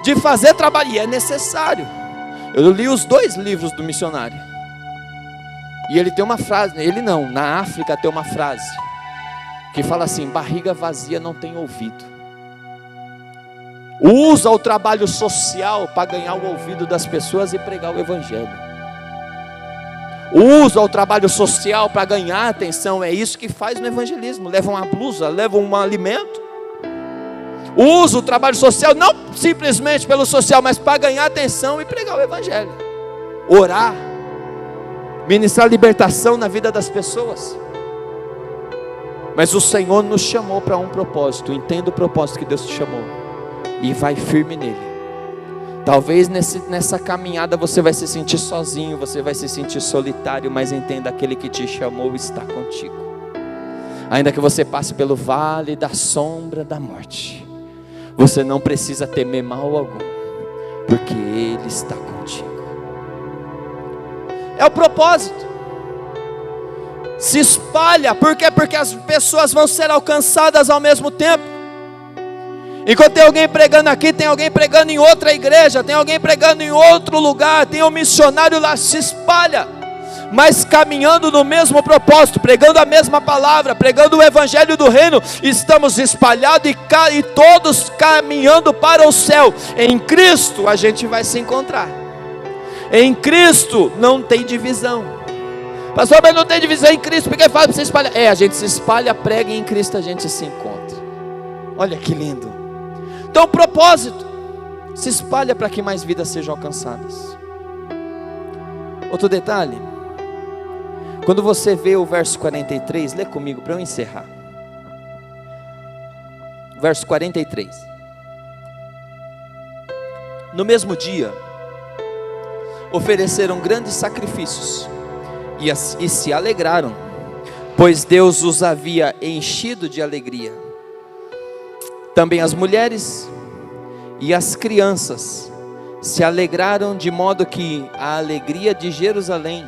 de fazer trabalho, e é necessário. Eu li os 2 livros do missionário, e ele tem uma frase, na África tem uma frase, que fala assim: barriga vazia não tem ouvido. Usa o trabalho social para ganhar o ouvido das pessoas e pregar o evangelho. Usa o trabalho social para ganhar a atenção, é isso que faz no evangelismo. Leva uma blusa, leva um alimento. Usa o trabalho social, não simplesmente pelo social, mas para ganhar atenção e pregar o evangelho. Orar, ministrar libertação na vida das pessoas. Mas o Senhor nos chamou para um propósito. Entenda o propósito que Deus te chamou e vai firme nele. Talvez nessa caminhada você vai se sentir sozinho, você vai se sentir solitário, mas entenda, aquele que te chamou está contigo. Ainda que você passe pelo vale da sombra da morte, você não precisa temer mal algum, porque Ele está contigo. É o propósito. Se espalha, por quê? Porque as pessoas vão ser alcançadas ao mesmo tempo. Enquanto tem alguém pregando aqui, tem alguém pregando em outra igreja, tem alguém pregando em outro lugar, tem um missionário lá, se espalha, mas caminhando no mesmo propósito, pregando a mesma palavra, pregando o evangelho do reino. Estamos espalhados e todos caminhando para o céu. Em Cristo a gente vai se encontrar. Em Cristo não tem divisão. Pastor, mas não tem divisão em Cristo, porque fala para você espalhar. A gente se espalha, prega, e em Cristo a gente se encontra. Olha que lindo. Então o propósito, se espalha para que mais vidas sejam alcançadas. Outro detalhe, quando você vê o verso 43, lê comigo para eu encerrar. Verso 43. No mesmo dia, ofereceram grandes sacrifícios e se alegraram, pois Deus os havia enchido de alegria. Também as mulheres e as crianças se alegraram, de modo que a alegria de Jerusalém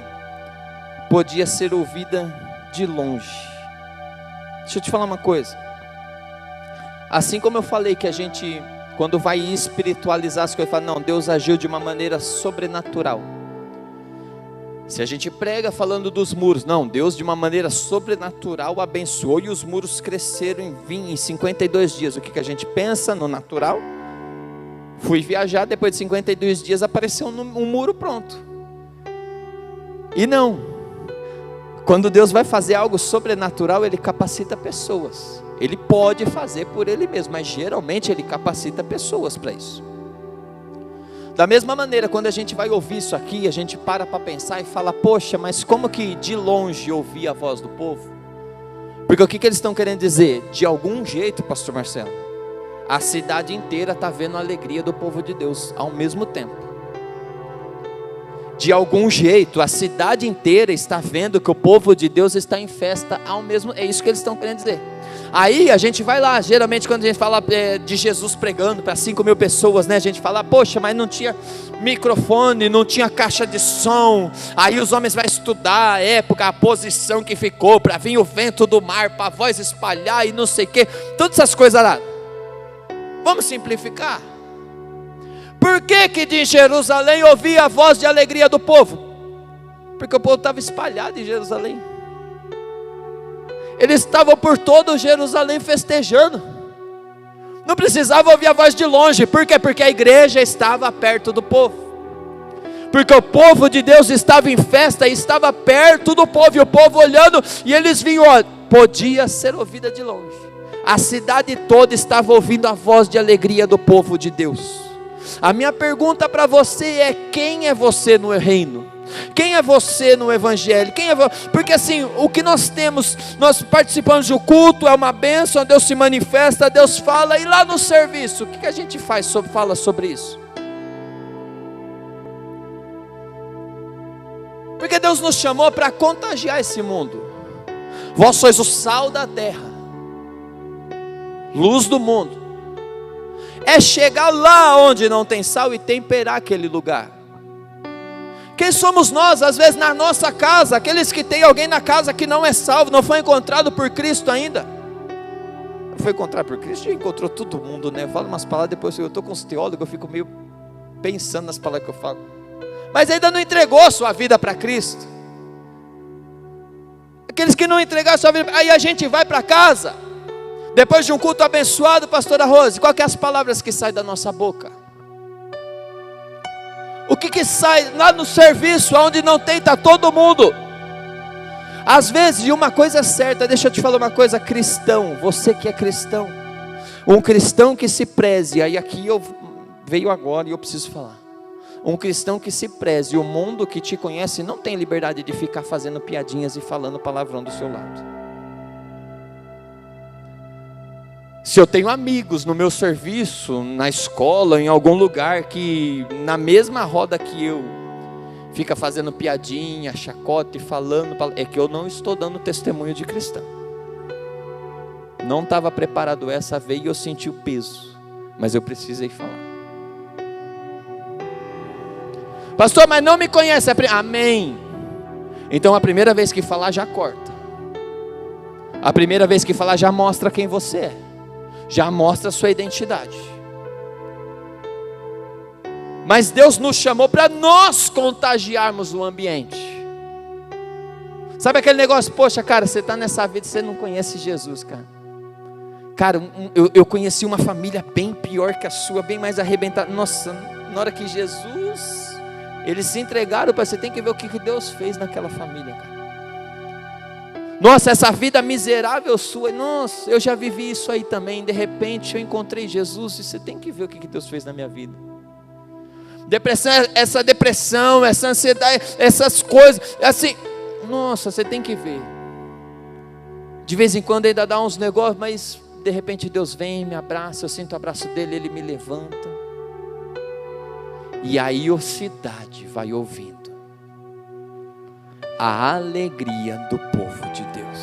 podia ser ouvida de longe. Deixa eu te falar uma coisa. Assim como eu falei que a gente, quando vai espiritualizar as coisas, fala, não, Deus agiu de uma maneira sobrenatural. Se a gente prega falando dos muros, não, Deus de uma maneira sobrenatural abençoou e os muros cresceram em 52 dias. O que a gente pensa no natural? Fui viajar, depois de 52 dias apareceu um muro pronto. E não, quando Deus vai fazer algo sobrenatural, Ele capacita pessoas. Ele pode fazer por Ele mesmo, mas geralmente Ele capacita pessoas para isso. Da mesma maneira, quando a gente vai ouvir isso aqui, a gente para pensar e fala, poxa, mas como que de longe ouvir a voz do povo? Porque o que eles estão querendo dizer? De algum jeito, pastor Marcelo, a cidade inteira está vendo a alegria do povo de Deus ao mesmo tempo. De algum jeito, a cidade inteira está vendo que o povo de Deus está em festa ao mesmo tempo. É isso que eles estão querendo dizer. Aí a gente vai lá, geralmente quando a gente fala de Jesus pregando para 5.000 pessoas, né? A gente fala, poxa, mas não tinha microfone, não tinha caixa de som. Aí os homens vão estudar a época, a posição que ficou, para vir o vento do mar, para a voz espalhar e não sei o que. Todas essas coisas lá. Vamos simplificar. Por que de Jerusalém ouvia a voz de alegria do povo? Porque o povo estava espalhado em Jerusalém. Eles estavam por todo Jerusalém festejando. Não precisava ouvir a voz de longe. Por quê? Porque a igreja estava perto do povo. Porque o povo de Deus estava em festa e estava perto do povo. E o povo olhando, e eles vinham, podia ser ouvida de longe. A cidade toda estava ouvindo a voz de alegria do povo de Deus. A minha pergunta para você é: quem é você no reino? Quem é você no evangelho? Porque assim, o que nós temos, nós participamos do culto, é uma bênção, Deus se manifesta, Deus fala, e lá no serviço, o que a gente fala sobre isso? Porque Deus nos chamou para contagiar esse mundo. Vós sois o sal da terra, luz do mundo. É chegar lá onde não tem sal e temperar aquele lugar. Quem somos nós? Às vezes na nossa casa, aqueles que tem alguém na casa que não é salvo, não foi encontrado por Cristo ainda. Foi encontrado por Cristo? Já encontrou todo mundo, né? Eu falo umas palavras, depois eu estou com os teólogos, eu fico meio pensando nas palavras que eu falo. Mas ainda não entregou a sua vida para Cristo. Aqueles que não entregaram a sua vida, aí a gente vai para casa, depois de um culto abençoado, pastora Rose, qual que é as palavras que saem da nossa boca? O que sai lá no serviço, onde não tem, está todo mundo. Às vezes, e uma coisa é certa, deixa eu te falar uma coisa, cristão, você que é cristão, um cristão que se preze, aí aqui veio agora e eu preciso falar. Um cristão que se preze, o mundo que te conhece não tem liberdade de ficar fazendo piadinhas e falando palavrão do seu lado. Se eu tenho amigos no meu serviço, na escola, em algum lugar, que na mesma roda que eu, fica fazendo piadinha, chacota e falando, é que eu não estou dando testemunho de cristão. Não estava preparado essa vez e eu senti o peso, mas eu precisei falar. Pastor, mas não me conhece, amém. Então a primeira vez que falar já corta. A primeira vez que falar já mostra quem você é. já mostra a sua identidade. Mas Deus nos chamou para nós contagiarmos o ambiente. Sabe aquele negócio, poxa cara, você está nessa vida e você não conhece Jesus, cara. Cara, eu conheci uma família bem pior que a sua, bem mais arrebentada. Nossa, na hora que Jesus, eles se entregaram para você, tem que ver o que Deus fez naquela família, cara. Nossa, essa vida miserável sua, nossa, eu já vivi isso aí também. De repente eu encontrei Jesus e você tem que ver o que Deus fez na minha vida. Depressão, essa ansiedade, essas coisas, assim, nossa, você tem que ver. De vez em quando ainda dá uns negócios, mas de repente Deus vem, me abraça, eu sinto o abraço dele, ele me levanta. E aí a cidade vai ouvindo a alegria do povo de Deus.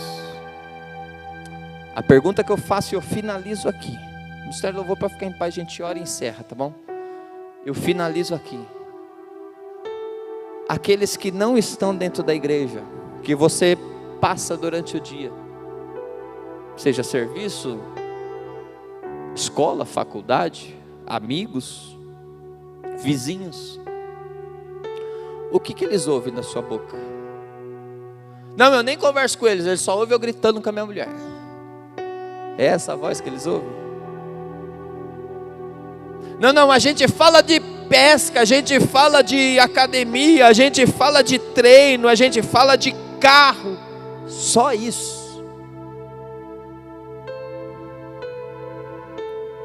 A pergunta que eu faço e eu finalizo aqui. O Ministério do Louvor, para ficar em paz, a gente ora e encerra, tá bom? Eu finalizo aqui. Aqueles que não estão dentro da igreja, que você passa durante o dia, seja serviço, escola, faculdade, amigos, vizinhos, o que eles ouvem da sua boca? Não, eu nem converso com eles só ouvem eu gritando com a minha mulher. É essa a voz que eles ouvem? Não, a gente fala de pesca, a gente fala de academia, a gente fala de treino, a gente fala de carro, só isso.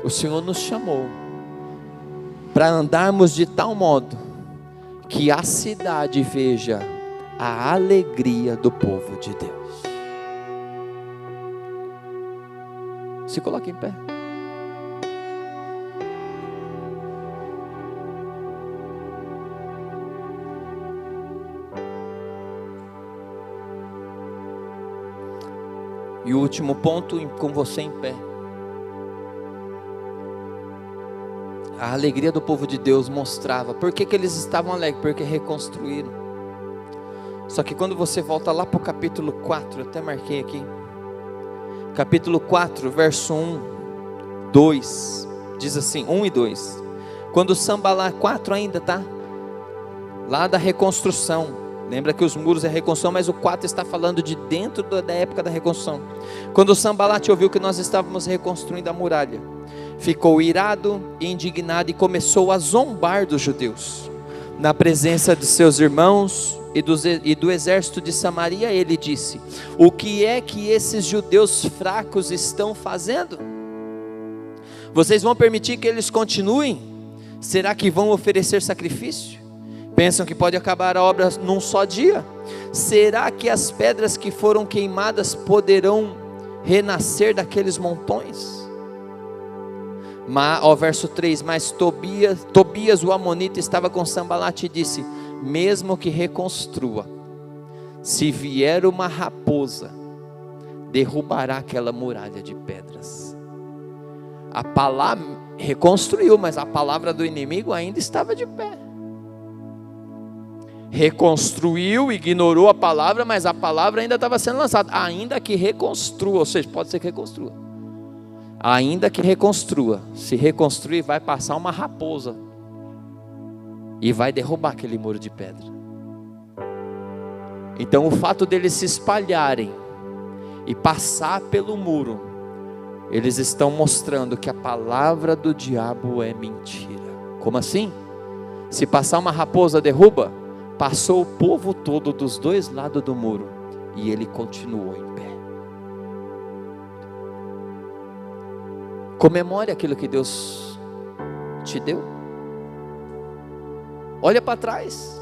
O Senhor nos chamou para andarmos de tal modo que a cidade veja a alegria do povo de Deus. Se coloque em pé. E o último ponto, com você em pé. A alegria do povo de Deus mostrava. Por que eles estavam alegres? Porque reconstruíram. Só que quando você volta lá para o capítulo 4, eu até marquei aqui. Capítulo 4, verso 1, 2. Diz assim, 1 e 2. Quando Sambalat, 4 ainda, tá? Lá da reconstrução. Lembra que os muros é reconstrução, mas o 4 está falando de dentro da época da reconstrução. Quando Sambalat ouviu que nós estávamos reconstruindo a muralha, ficou irado e indignado e começou a zombar dos judeus. Na presença de seus irmãos e do exército de Samaria, ele disse: o que é que esses judeus fracos estão fazendo? Vocês vão permitir que eles continuem? Será que vão oferecer sacrifício? Pensam que pode acabar a obra num só dia? Será que as pedras que foram queimadas poderão renascer daqueles montões? Verso 3, mas Tobias o Amonita estava com Sambalat e disse: mesmo que reconstrua, se vier uma raposa, derrubará aquela muralha de pedras. A palavra reconstruiu, mas a palavra do inimigo ainda estava de pé. Reconstruiu, ignorou a palavra, mas a palavra ainda estava sendo lançada. Ainda que reconstrua, ou seja, pode ser que reconstrua. Ainda que reconstrua, se reconstruir, vai passar uma raposa e vai derrubar aquele muro de pedra. Então o fato deles se espalharem e passar pelo muro, eles estão mostrando que a palavra do diabo é mentira. Como assim? Se passar uma raposa derruba, passou o povo todo dos dois lados do muro e ele continuou em pé. Comemore aquilo que Deus te deu. Olha para trás.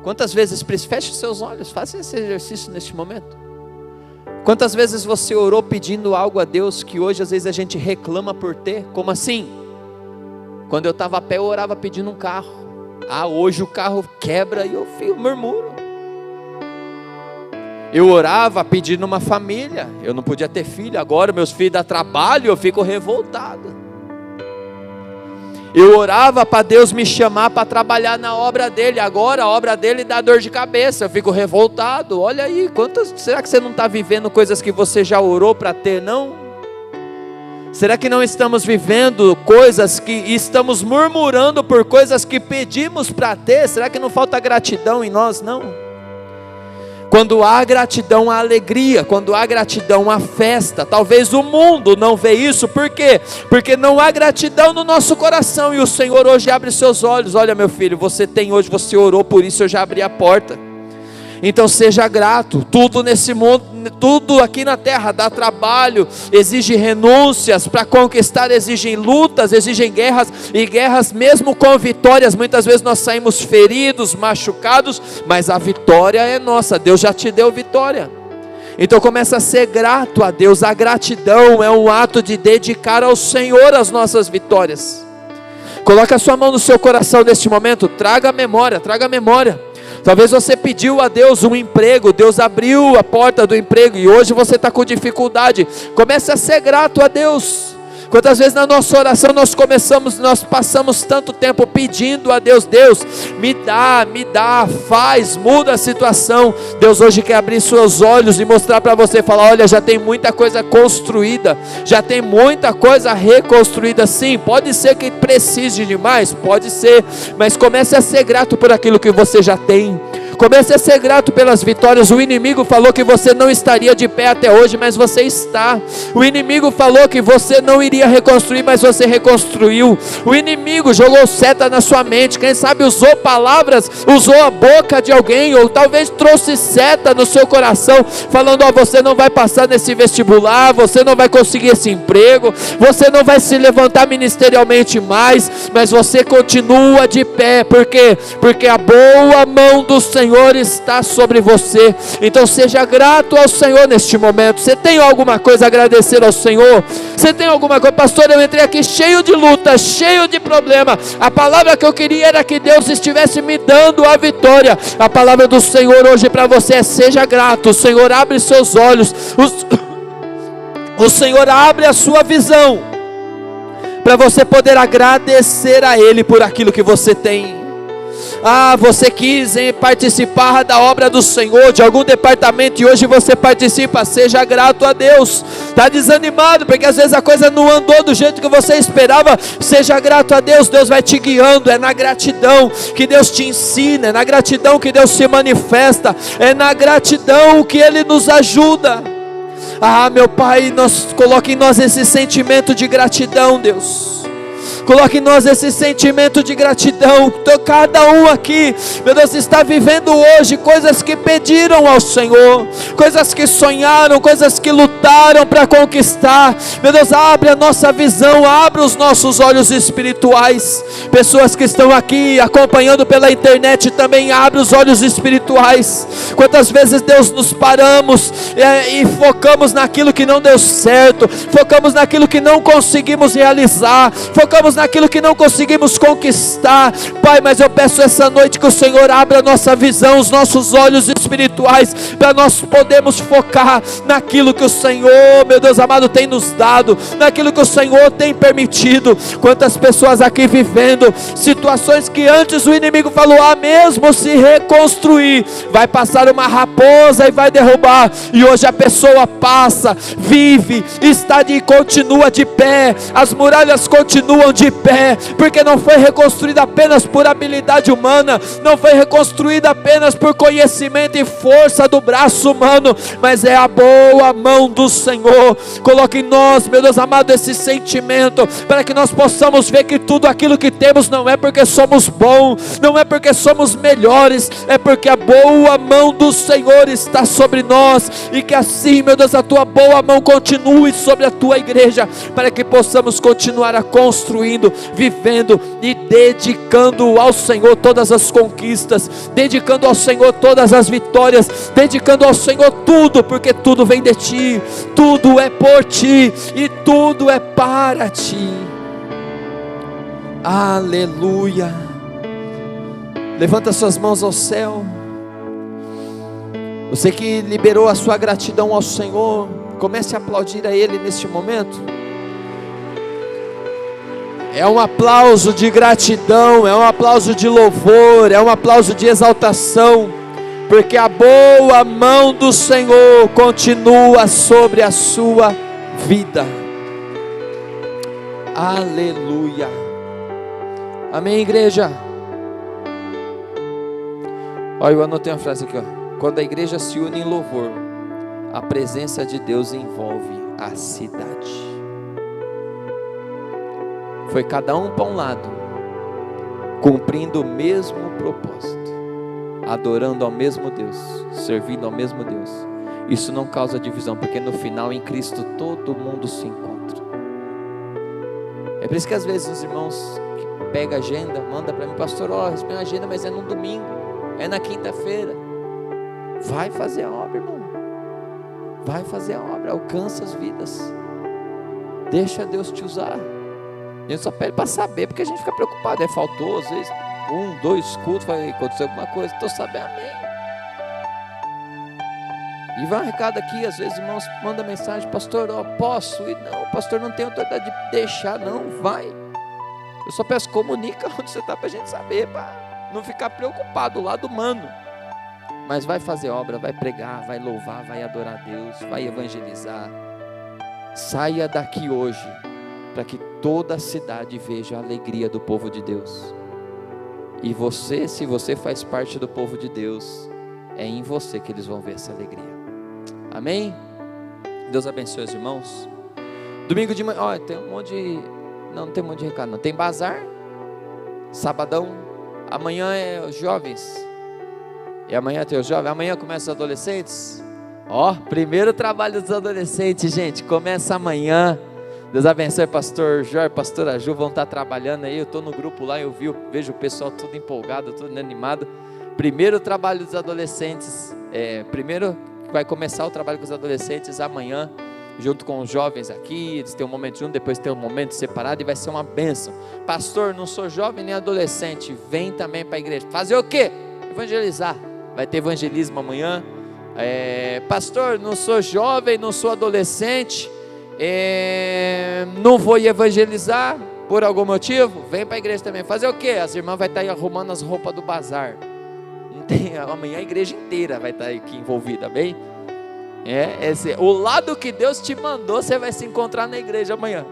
Quantas vezes, feche seus olhos, faça esse exercício neste momento. Quantas vezes você orou pedindo algo a Deus que hoje às vezes a gente reclama por ter? Como assim? Quando eu estava a pé eu orava pedindo um carro. Hoje o carro quebra e eu murmuro. Eu orava pedindo uma família, eu não podia ter filho, agora meus filhos dão trabalho, eu fico revoltado. Eu orava para Deus me chamar para trabalhar na obra dele, agora a obra dele dá dor de cabeça, eu fico revoltado. Olha aí, será que você não está vivendo coisas que você já orou para ter, não? Será que não estamos vivendo coisas que estamos murmurando por coisas que pedimos para ter? Será que não falta gratidão em nós? Não. Quando há gratidão, há alegria. Quando há gratidão, há festa. Talvez o mundo não vê isso. Por quê? Porque não há gratidão no nosso coração. E o Senhor hoje abre seus olhos. Olha, meu filho, você tem hoje, você orou, por isso eu já abri a porta. Então seja grato. Tudo nesse mundo, tudo aqui na terra dá trabalho, exige renúncias. Para conquistar exigem lutas, exigem guerras. E guerras mesmo com vitórias, muitas vezes nós saímos feridos, machucados, mas a vitória é nossa. Deus já te deu vitória. Então começa a ser grato a Deus. A gratidão é um ato de dedicar ao Senhor as nossas vitórias. Coloque a sua mão no seu coração neste momento. Traga a memória, traga a memória. Talvez você pediu a Deus um emprego, Deus abriu a porta do emprego e hoje você está com dificuldade. Comece a ser grato a Deus. Quantas vezes na nossa oração nós passamos tanto tempo pedindo a Deus: Deus, me dá, faz, muda a situação. Deus hoje quer abrir seus olhos e mostrar para você, falar: olha, já tem muita coisa construída, já tem muita coisa reconstruída. Sim, pode ser que precise de mais, pode ser, mas comece a ser grato por aquilo que você já tem. Comece a ser grato pelas vitórias. O inimigo falou que você não estaria de pé até hoje, mas você está. O inimigo falou que você não iria reconstruir, mas você reconstruiu. O inimigo jogou seta na sua mente. Quem sabe usou palavras, usou a boca de alguém, ou talvez trouxe seta no seu coração, falando: ó, você não vai passar nesse vestibular, você não vai conseguir esse emprego, você não vai se levantar ministerialmente mais, mas você continua de pé. Por quê? Porque a boa mão do Senhor está sobre você. Então seja grato ao Senhor neste momento. Você tem alguma coisa a agradecer ao Senhor? Você tem alguma coisa? Pastor, eu entrei aqui cheio de luta, cheio de problema. A palavra que eu queria era que Deus estivesse me dando a vitória. A palavra do Senhor hoje para você é: seja grato. O Senhor abre seus olhos, o Senhor abre a sua visão, para você poder agradecer a Ele por aquilo que você tem. Ah, você quis participar da obra do Senhor, de algum departamento, e hoje você participa. Seja grato a Deus. Está desanimado porque às vezes a coisa não andou do jeito que você esperava. Seja grato a Deus. Deus vai te guiando. É na gratidão que Deus te ensina, é na gratidão que Deus se manifesta, é na gratidão que Ele nos ajuda. Ah, meu Pai, coloque em nós esse sentimento de gratidão, Deus. Coloque em nós esse sentimento de gratidão. Cada um aqui, meu Deus, está vivendo hoje coisas que pediram ao Senhor, coisas que sonharam, coisas que lutaram para conquistar. Meu Deus, abre a nossa visão, abre os nossos olhos espirituais. Pessoas que estão aqui acompanhando pela internet também, abre os olhos espirituais. Quantas vezes, Deus, nos paramos e focamos naquilo que não deu certo, focamos naquilo que não conseguimos realizar, focamos naquilo que não conseguimos conquistar. Pai, mas eu peço essa noite que o Senhor abra a nossa visão, os nossos olhos espirituais, para nós podermos focar naquilo que o Senhor, meu Deus amado, tem nos dado, naquilo que o Senhor tem permitido. Quantas pessoas aqui vivendo situações que antes o inimigo falou: ah, mesmo se reconstruir, vai passar uma raposa e vai derrubar, e hoje a pessoa passa, vive, continua de pé, as muralhas continuam de pé, porque não foi reconstruída apenas por habilidade humana, não foi reconstruída apenas por conhecimento e força do braço humano, mas é a boa mão do Senhor. Coloque em nós, meu Deus amado, esse sentimento, para que nós possamos ver que tudo aquilo que temos não é porque somos bons, não é porque somos melhores, é porque a boa mão do Senhor está sobre nós, e que assim, meu Deus, a tua boa mão continue sobre a tua igreja, para que possamos continuar a construindo, vivendo e dedicando ao Senhor todas as conquistas, dedicando ao Senhor todas as vitórias, dedicando ao Senhor tudo, porque tudo vem de ti, tudo é por ti e tudo é para ti. Aleluia. Levanta suas mãos ao céu. Você que liberou a sua gratidão ao Senhor, comece a aplaudir a Ele neste momento. É um aplauso de gratidão, é um aplauso de louvor, é um aplauso de exaltação, porque a boa mão do Senhor continua sobre a sua vida. Aleluia. Amém, igreja? Olha, eu anotei uma frase aqui, ó. Quando a igreja se une em louvor, a presença de Deus envolve a cidade. Foi cada um para um lado, cumprindo o mesmo propósito, adorando ao mesmo Deus, servindo ao mesmo Deus. Isso não causa divisão, porque no final em Cristo todo mundo se encontra. É por isso que às vezes os irmãos que pegam a agenda, mandam para mim: pastor, recebi a agenda, mas é no domingo, é na quinta-feira. Vai fazer a obra, irmão. Vai fazer a obra, alcança as vidas. Deixa Deus te usar. A gente só pede para saber, porque a gente fica preocupado. Faltou às vezes 1, 2 cultos, vai acontecer alguma coisa. Estou sabendo, amém. E vai um recado aqui, às vezes irmãos mandam mensagem: pastor, posso ir? Não, pastor, não tem autoridade de deixar, não, vai. Eu só peço, comunica onde você está, para a gente saber, para não ficar preocupado do lado humano. Mas vai fazer obra, vai pregar, vai louvar, vai adorar a Deus, vai evangelizar. Saia daqui hoje, para que toda a cidade veja a alegria do povo de Deus. E você, se você faz parte do povo de Deus, é em você que eles vão ver essa alegria. Amém? Deus abençoe os irmãos. Domingo de manhã, tem um monte de... Não tem um monte de recado não. Tem bazar, sabadão. Amanhã é os jovens. E amanhã tem os jovens. Amanhã começa os adolescentes. Primeiro trabalho dos adolescentes, gente. Começa amanhã. Deus abençoe, pastor Jorge, pastora Ju, vão estar trabalhando aí. Eu estou no grupo lá, eu vejo o pessoal tudo empolgado, tudo animado. Primeiro trabalho dos adolescentes. Primeiro vai começar o trabalho com os adolescentes amanhã, junto com os jovens aqui. Eles têm um momento junto, depois tem um momento separado, e vai ser uma bênção. Pastor, não sou jovem nem adolescente, vem também para a igreja. Fazer o quê? Evangelizar. Vai ter evangelismo amanhã. Pastor, não sou jovem, não sou adolescente, não vou evangelizar por algum motivo. Vem para a igreja também. Fazer o quê? As irmãs vão estar aí arrumando as roupas do bazar. Amanhã a igreja inteira vai estar aqui envolvida, bem? O lado que Deus te mandou, você vai se encontrar na igreja amanhã.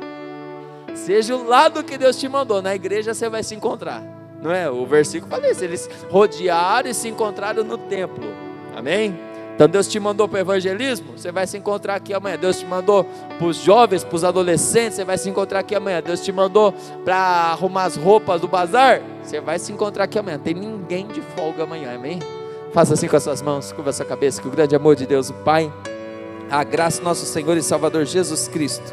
Seja o lado que Deus te mandou, na igreja você vai se encontrar. Não é? O versículo fala isso: eles rodearam e se encontraram no templo. Amém? Então Deus te mandou para o evangelismo, você vai se encontrar aqui amanhã. Deus te mandou para os jovens, para os adolescentes, você vai se encontrar aqui amanhã. Deus te mandou para arrumar as roupas do bazar, você vai se encontrar aqui amanhã. Tem ninguém de folga amanhã, amém? Faça assim com as suas mãos, curva a sua cabeça, que o grande amor de Deus, o Pai, a graça do nosso Senhor e Salvador Jesus Cristo,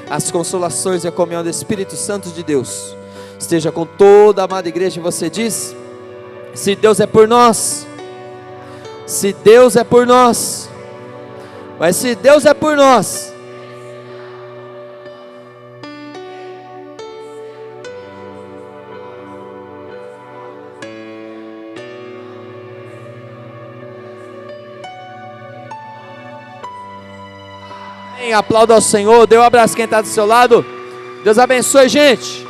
as consolações e a comunhão do Espírito Santo de Deus esteja com toda a amada igreja. E você diz: se Deus é por nós, se Deus é por nós, mas se Deus é por nós, aplauda ao Senhor, dê um abraço quem está do seu lado. Deus abençoe, gente.